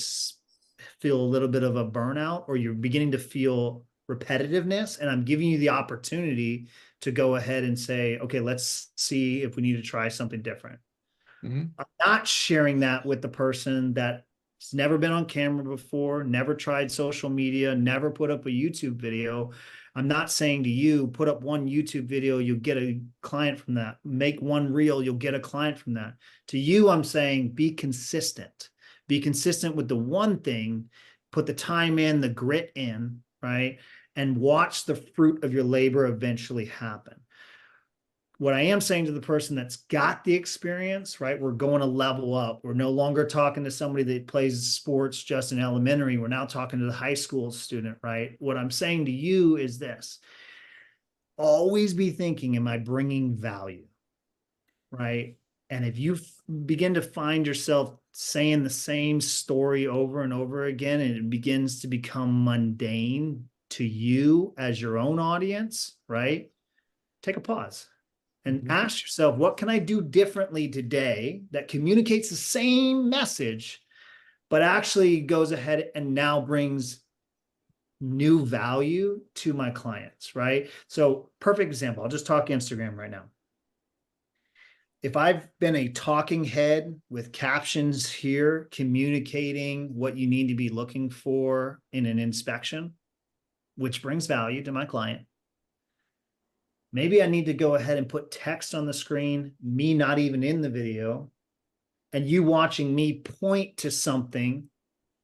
feel a little bit of a burnout or you're beginning to feel repetitiveness, and I'm giving you the opportunity to go ahead and say, okay, let's see if we need to try something different. Mm-hmm. I'm not sharing that with the person that's never been on camera before, never tried social media, never put up a YouTube video. I'm not saying to you, put up one YouTube video, you'll get a client from that. Make one reel, you'll get a client from that. To you, I'm saying be consistent. Be consistent with the one thing, put the time in, the grit in, right? And watch the fruit of your labor eventually happen. What I am saying to the person that's got the experience, right? We're going to level up. We're no longer talking to somebody that plays sports just in elementary. We're now talking to the high school student, right? What I'm saying to you is this: always be thinking, am I bringing value, right? And if you begin to find yourself saying the same story over and over again, and it begins to become mundane to you as your own audience, right? Take a pause and ask yourself, what can I do differently today that communicates the same message, but actually goes ahead and now brings new value to my clients, right? So perfect example, I'll just talk Instagram right now. If I've been a talking head with captions here, communicating what you need to be looking for in an inspection, which brings value to my client, maybe I need to go ahead and put text on the screen, me not even in the video, and you watching me point to something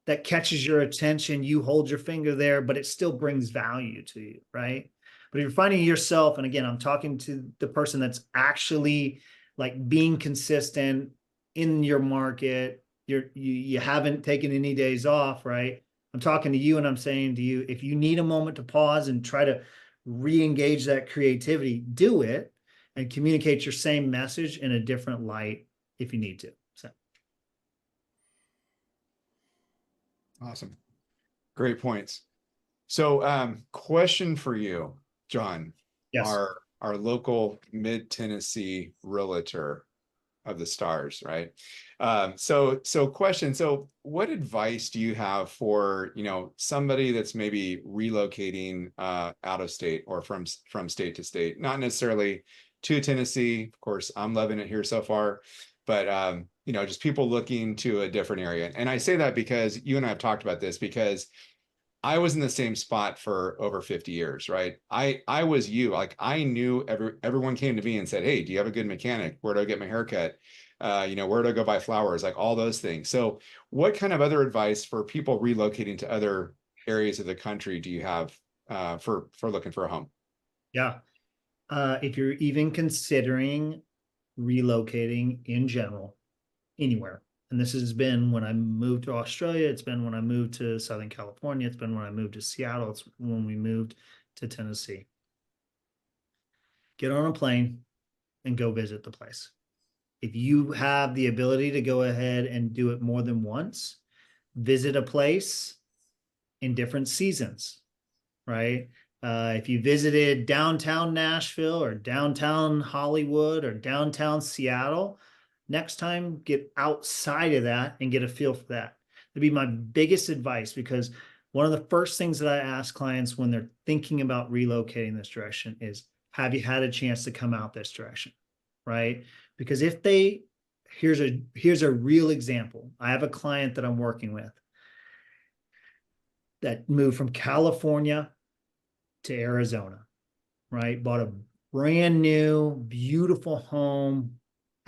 that catches your attention. You hold your finger there, but it still brings value to you, right? But if you're finding yourself, and again, I'm talking to the person that's actually like being consistent in your market, you haven't taken any days off, right? I'm talking to you and I'm saying to you, if you need a moment to pause and try to re-engage that creativity, do it and communicate your same message in a different light if you need to. So Awesome. Great points. So, question for you, John, yes. our local mid-Tennessee realtor. of the stars, right? Question. So what advice do you have for, somebody that's maybe relocating out of state or from state to state, not necessarily to Tennessee. Of course, I'm loving it here so far, but just people looking to a different area. And I say that because you and I have talked about this, because I was in the same spot for over 50 years, right? I was you. Like, I knew everyone came to me and said, "Hey, do you have a good mechanic? Where do I get my haircut? Where do I go buy flowers?" Like, all those things. So what kind of other advice for people relocating to other areas of the country do you have for looking for a home? Yeah. If you're even considering relocating in general, anywhere, and this has been when I moved to Australia, it's been when I moved to Southern California, it's been when I moved to Seattle, it's when we moved to Tennessee. Get on a plane and go visit the place. If you have the ability to go ahead and do it more than once, visit a place in different seasons, right? If you visited downtown Nashville or downtown Hollywood or downtown Seattle, next time get outside of that and get a feel for that. That'd be my biggest advice, because one of the first things that I ask clients when they're thinking about relocating this direction is, have you had a chance to come out this direction, right? Because if they, here's a real example. I have a client that I'm working with that moved from California to Arizona, right? Bought a brand new, beautiful home,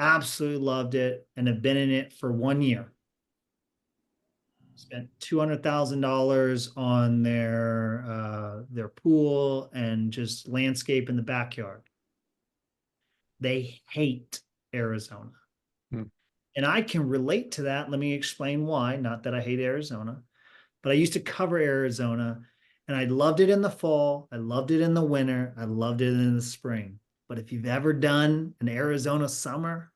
absolutely loved it, and have been in it for 1 year. Spent $200,000 on their pool and just landscape in the backyard. They hate Arizona. And I can relate to that. Let me explain why. Not that I hate Arizona, but I used to cover Arizona, and I loved it in the fall. I loved it in the winter. I loved it in the spring. But if you've ever done an Arizona summer,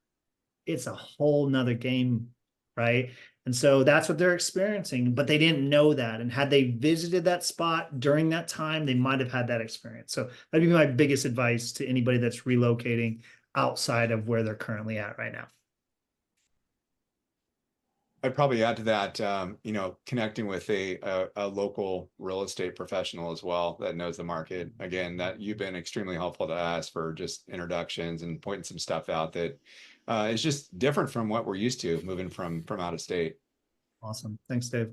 it's a whole nother game, right? And so that's what they're experiencing, but they didn't know that. And had they visited that spot during that time, they might have had that experience. So that'd be my biggest advice to anybody that's relocating outside of where they're currently at right now. I'd probably add to that, connecting with a local real estate professional as well that knows the market. Again, that you've been extremely helpful to us for just introductions and pointing some stuff out that is just different from what we're used to moving from out of state. Awesome. Thanks, Dave.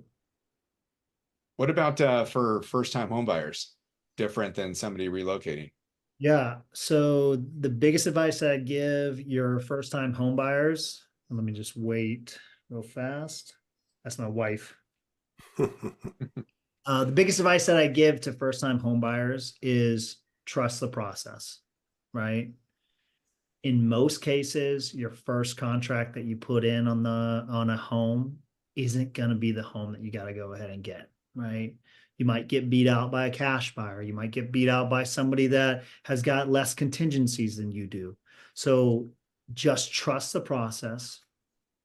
What about for first-time homebuyers? Different than somebody relocating? Yeah. So the biggest advice that I give your first-time home buyers, let me just wait real fast. That's my wife. The biggest advice that I give to first-time home buyers is trust the process, right? In most cases, your first contract that you put in on a home isn't going to be the home that you got to go ahead and get, right? You might get beat out by a cash buyer. You might get beat out by somebody that has got less contingencies than you do. So just trust the process.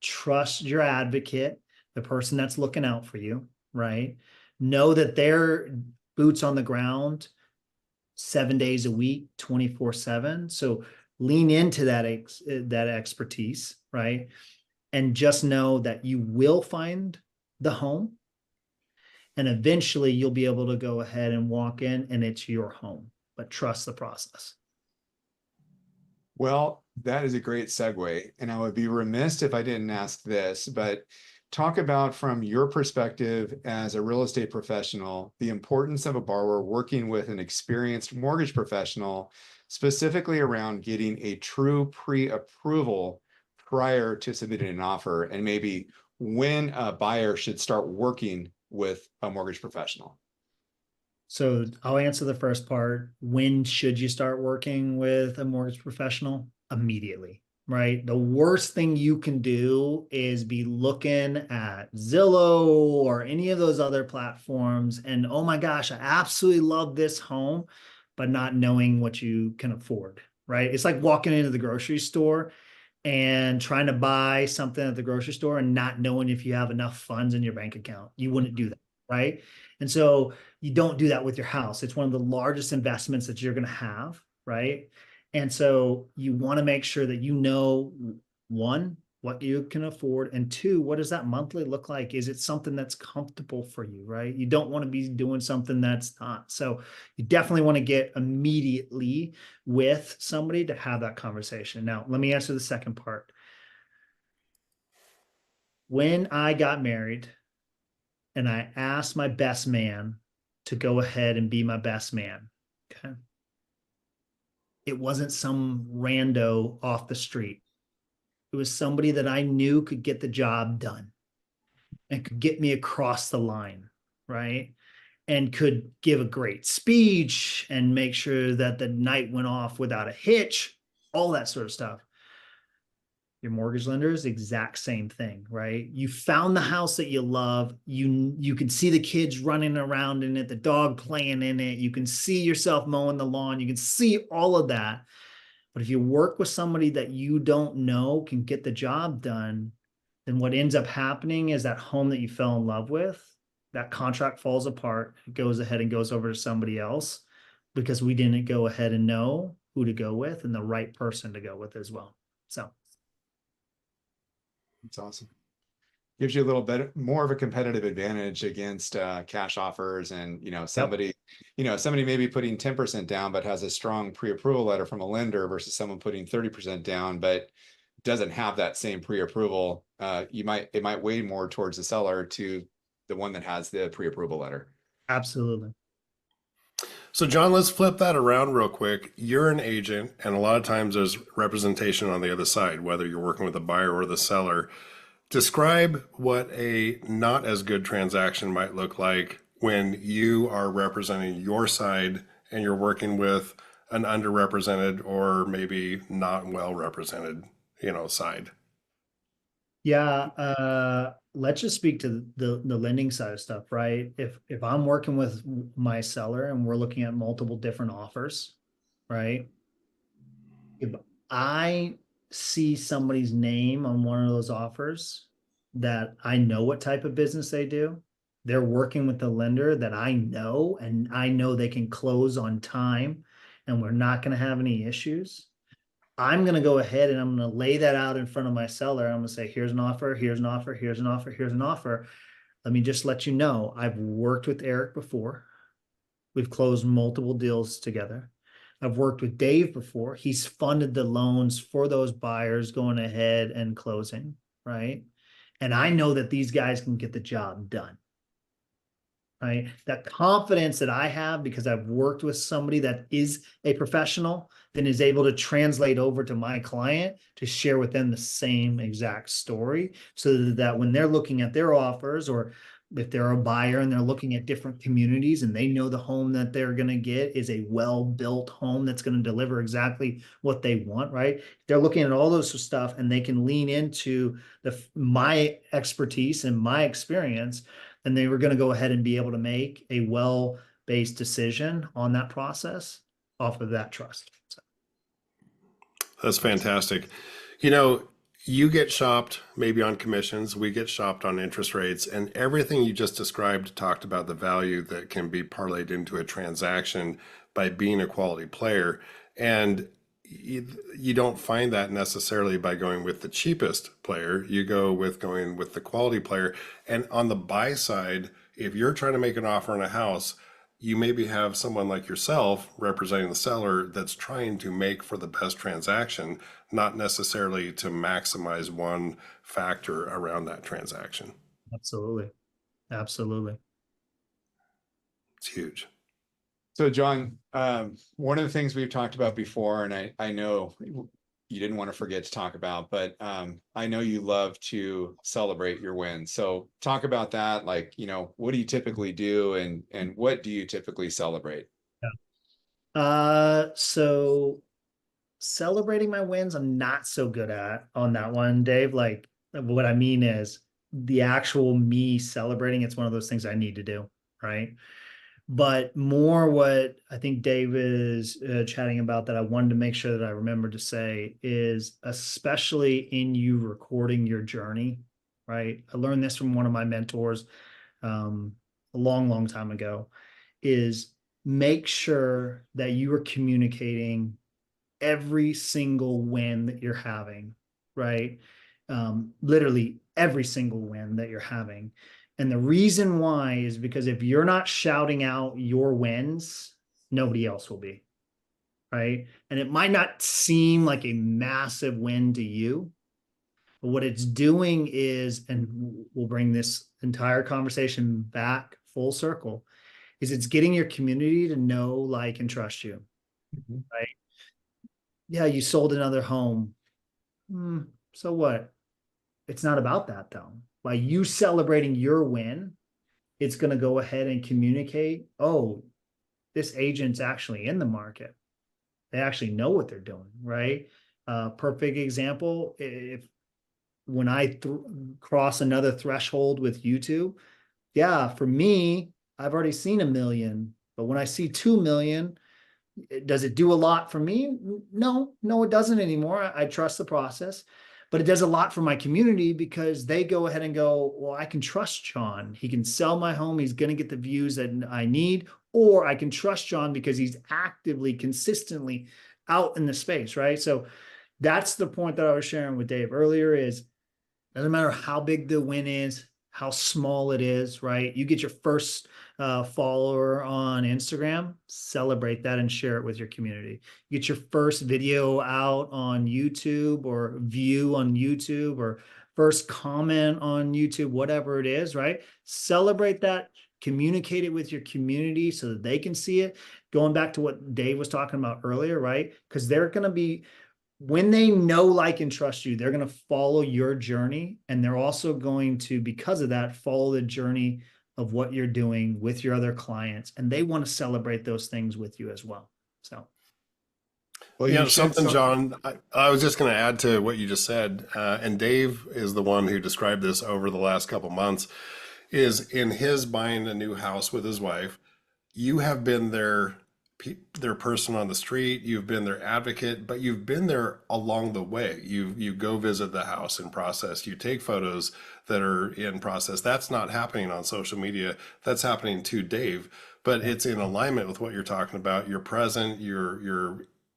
Trust your advocate, the person that's looking out for you, right? Know that they're boots on the ground 7 days a week, 24/7. So lean into that expertise, right? And just know that you will find the home, and eventually you'll be able to go ahead and walk in and it's your home, but trust the process. Well, that is a great segue, and I would be remiss if I didn't ask this, but talk about, from your perspective as a real estate professional, the importance of a borrower working with an experienced mortgage professional, specifically around getting a true pre-approval prior to submitting an offer, and maybe when a buyer should start working with a mortgage professional. So I'll answer the first part. When should you start working with a mortgage professional? Immediately, right? The worst thing you can do is be looking at Zillow or any of those other platforms and, oh my gosh, I absolutely love this home, but not knowing what you can afford, right? It's like walking into the grocery store and trying to buy something at the grocery store and not knowing if you have enough funds in your bank account. You wouldn't do that, right? And so you don't do that with your house. It's one of the largest investments that you're going to have, right? And so you want to make sure that you know one, what you can afford, and two, what does that monthly look like? Is it something that's comfortable for you, right? You don't want to be doing something that's not. So you definitely want to get immediately with somebody to have that conversation. Now, let me answer the second part. When I got married and I asked my best man to go ahead and be my best man, okay, it wasn't some rando off the street. It was somebody that I knew could get the job done and could get me across the line, right? And could give a great speech and make sure that the night went off without a hitch, all that sort of stuff. Your mortgage lender is the exact same thing, right? You found the house that you love. You can see the kids running around in it, the dog playing in it. You can see yourself mowing the lawn. You can see all of that. But if you work with somebody that you don't know can get the job done, then what ends up happening is that home that you fell in love with, that contract falls apart. It goes ahead and goes over to somebody else because we didn't go ahead and know who to go with and the right person to go with as well. So It's awesome. Gives you a little bit more of a competitive advantage against cash offers, and somebody maybe putting 10% down but has a strong pre-approval letter from a lender versus someone putting 30% down but doesn't have that same pre-approval. It might weigh more towards the seller to the one that has the pre-approval letter. absolutely. So, John, let's flip that around real quick. You're an agent, and a lot of times there's representation on the other side, whether you're working with the buyer or the seller. Describe what a not as good transaction might look like when you are representing your side and you're working with an underrepresented or maybe not well represented, side. Yeah, let's just speak to the lending side of stuff, right? If I'm working with my seller and we're looking at multiple different offers, right? If I see somebody's name on one of those offers that I know what type of business they do, they're working with the lender that I know and I know they can close on time and we're not going to have any issues. I'm going to go ahead and I'm going to lay that out in front of my seller. I'm going to say, here's an offer, here's an offer, here's an offer, here's an offer. Let me just let you know, I've worked with Eric before. We've closed multiple deals together. I've worked with Dave before. He's funded the loans for those buyers going ahead and closing, right? And I know that these guys can get the job done, right? That confidence that I have because I've worked with somebody that is a professional, then is able to translate over to my client to share with them the same exact story so that when they're looking at their offers, or if they're a buyer and they're looking at different communities and they know the home that they're going to get is a well-built home that's going to deliver exactly what they want, right? They're looking at all those stuff and they can lean into my expertise and my experience, and they were going to go ahead and be able to make a well-based decision on that process off of that trust. So. That's fantastic. You get shopped maybe on commissions, we get shopped on interest rates, and everything you just described talked about the value that can be parlayed into a transaction by being a quality player. And you don't find that necessarily by going with the cheapest player. You go with going with the quality player. And on the buy side, if you're trying to make an offer on a house, you maybe have someone like yourself representing the seller that's trying to make for the best transaction, not necessarily to maximize one factor around that transaction. Absolutely. Absolutely. It's huge. So, John, one of the things we've talked about before, and I know you didn't want to forget to talk about, but I know you love to celebrate your wins. So talk about that. Like, what do you typically do and what do you typically celebrate? So celebrating my wins, I'm not so good at on that one, Dave. Like, what I mean is the actual me celebrating, it's one of those things I need to do, right? But more what I think Dave is chatting about that I wanted to make sure that I remember to say is, especially in you recording your journey, right? I learned this from one of my mentors a long time ago, is make sure that you are communicating every single win that you're having right? Literally every single win that you're having. And the reason why is because if you're not shouting out your wins, nobody else will be, right? And it might not seem like a massive win to you, but what it's doing is, and we'll bring this entire conversation back full circle, is it's getting your community to know, like, and trust you, right? Yeah, you sold another home. So what? It's not about that though. By you celebrating your win, it's going to go ahead and communicate, oh, this agent's actually in the market. They actually know what they're doing, right? Perfect example, if when I cross another threshold with YouTube, yeah, for me, I've already seen 1 million, but when I see 2 million, does it do a lot for me? No, it doesn't anymore. I trust the process, but it does a lot for my community because they go ahead and go, well, I can trust John. He can sell my home. He's going to get the views that I need, or I can trust John because he's actively, consistently out in the space, right? So that's the point that I was sharing with Dave earlier is doesn't matter how big the win is, how small it is, right? You get your first follower on Instagram, celebrate that and share it with your community. You get your first video out on YouTube or view on YouTube or first comment on YouTube, whatever it is, right? Celebrate that, communicate it with your community so that they can see it. Going back to what Dave was talking about earlier, right? Because they're going to be, when they know, like, and trust you, they're going to follow your journey. And they're also going to, because of that, follow the journey of what you're doing with your other clients. And they want to celebrate those things with you as well. So, Well, You you know, shared something, some. John, I was just going to add to what you just said, and Dave is the one who described this over the last couple months, is in his buying a new house with his wife, you have been their person on the street, you've been their advocate, but you've been there along the way. You go visit the house in process, you take photos that are in process. That's not happening on social media. That's happening to Dave, but it's in alignment with what you're talking about. You're present,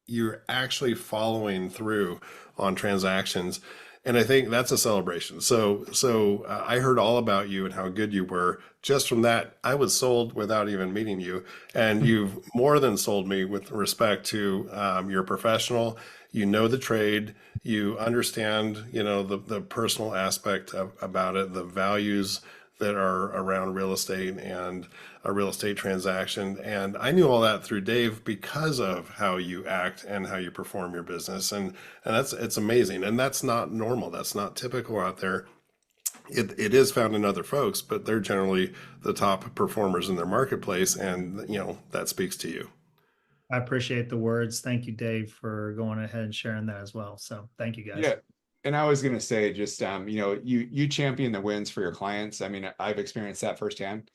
you're actually following through on transactions. And I think that's a celebration. So I heard all about you and how good you were. Just from that, I was sold without even meeting you, and you've more than sold me with respect to you're professional. You know the trade. You understand, the personal aspect about it, the values that are around real estate and a real estate transaction. And I knew all that through Dave because of how you act and how you perform your business. And it's amazing. And that's not normal. That's not typical out there. It is found in other folks, but they're generally the top performers in their marketplace. And, that speaks to you. I appreciate the words. Thank you, Dave, for going ahead and sharing that as well. So thank you guys. Yeah. And I was going to say, just, you champion the wins for your clients. I mean, I've experienced that firsthand,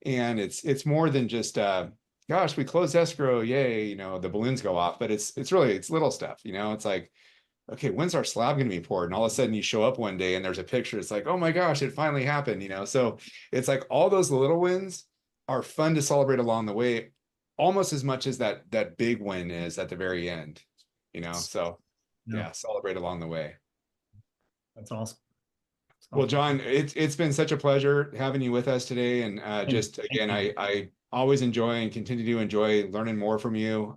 and it's more than just, gosh, we closed escrow. Yay. The balloons go off, but it's really, it's little stuff, it's like, okay, when's our slab going to be poured? And all of a sudden you show up one day and there's a picture. It's like, oh my gosh, it finally happened, So it's like all those little wins are fun to celebrate along the way, almost as much as that big win is at the very end, So yeah, celebrate along the way. That's awesome. Well, John, it's been such a pleasure having you with us today. And just again, I always enjoy and continue to enjoy learning more from you.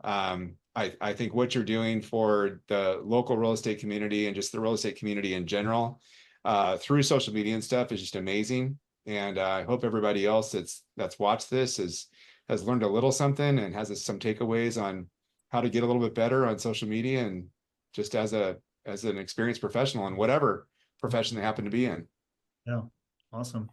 I think what you're doing for the local real estate community and just the real estate community in general, through social media and stuff, is just amazing. And I hope everybody else that's watched this has learned a little something and has some takeaways on how to get a little bit better on social media, and just as an experienced professional in whatever profession they happen to be in. Yeah, awesome.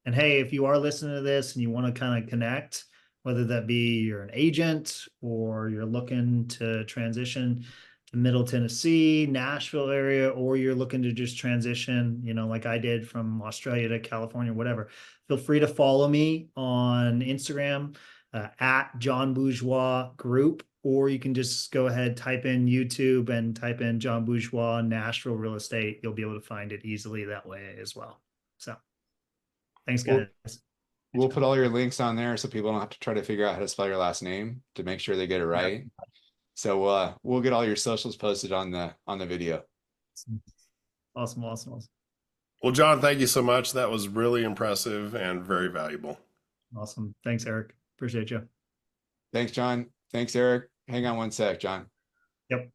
And hey, if you are listening to this and you want to kind of connect, whether that be you're an agent or you're looking to transition to Middle Tennessee, Nashville area, or you're looking to just transition, like I did from Australia to California, whatever, feel free to follow me on Instagram at John Bourgeois Group, or you can just go ahead, type in YouTube and type in John Bourgeois Nashville Real Estate. You'll be able to find it easily that way as well. So thanks, guys. We'll put all your links on there so people don't have to try to figure out how to spell your last name to make sure they get it right. So we'll get all your socials posted on the video. Awesome, awesome, awesome. Well, John, thank you so much. That was really impressive and very valuable. Awesome. Thanks, Eric. Appreciate you. Thanks, John. Thanks, Eric. Hang on one sec, John. Yep.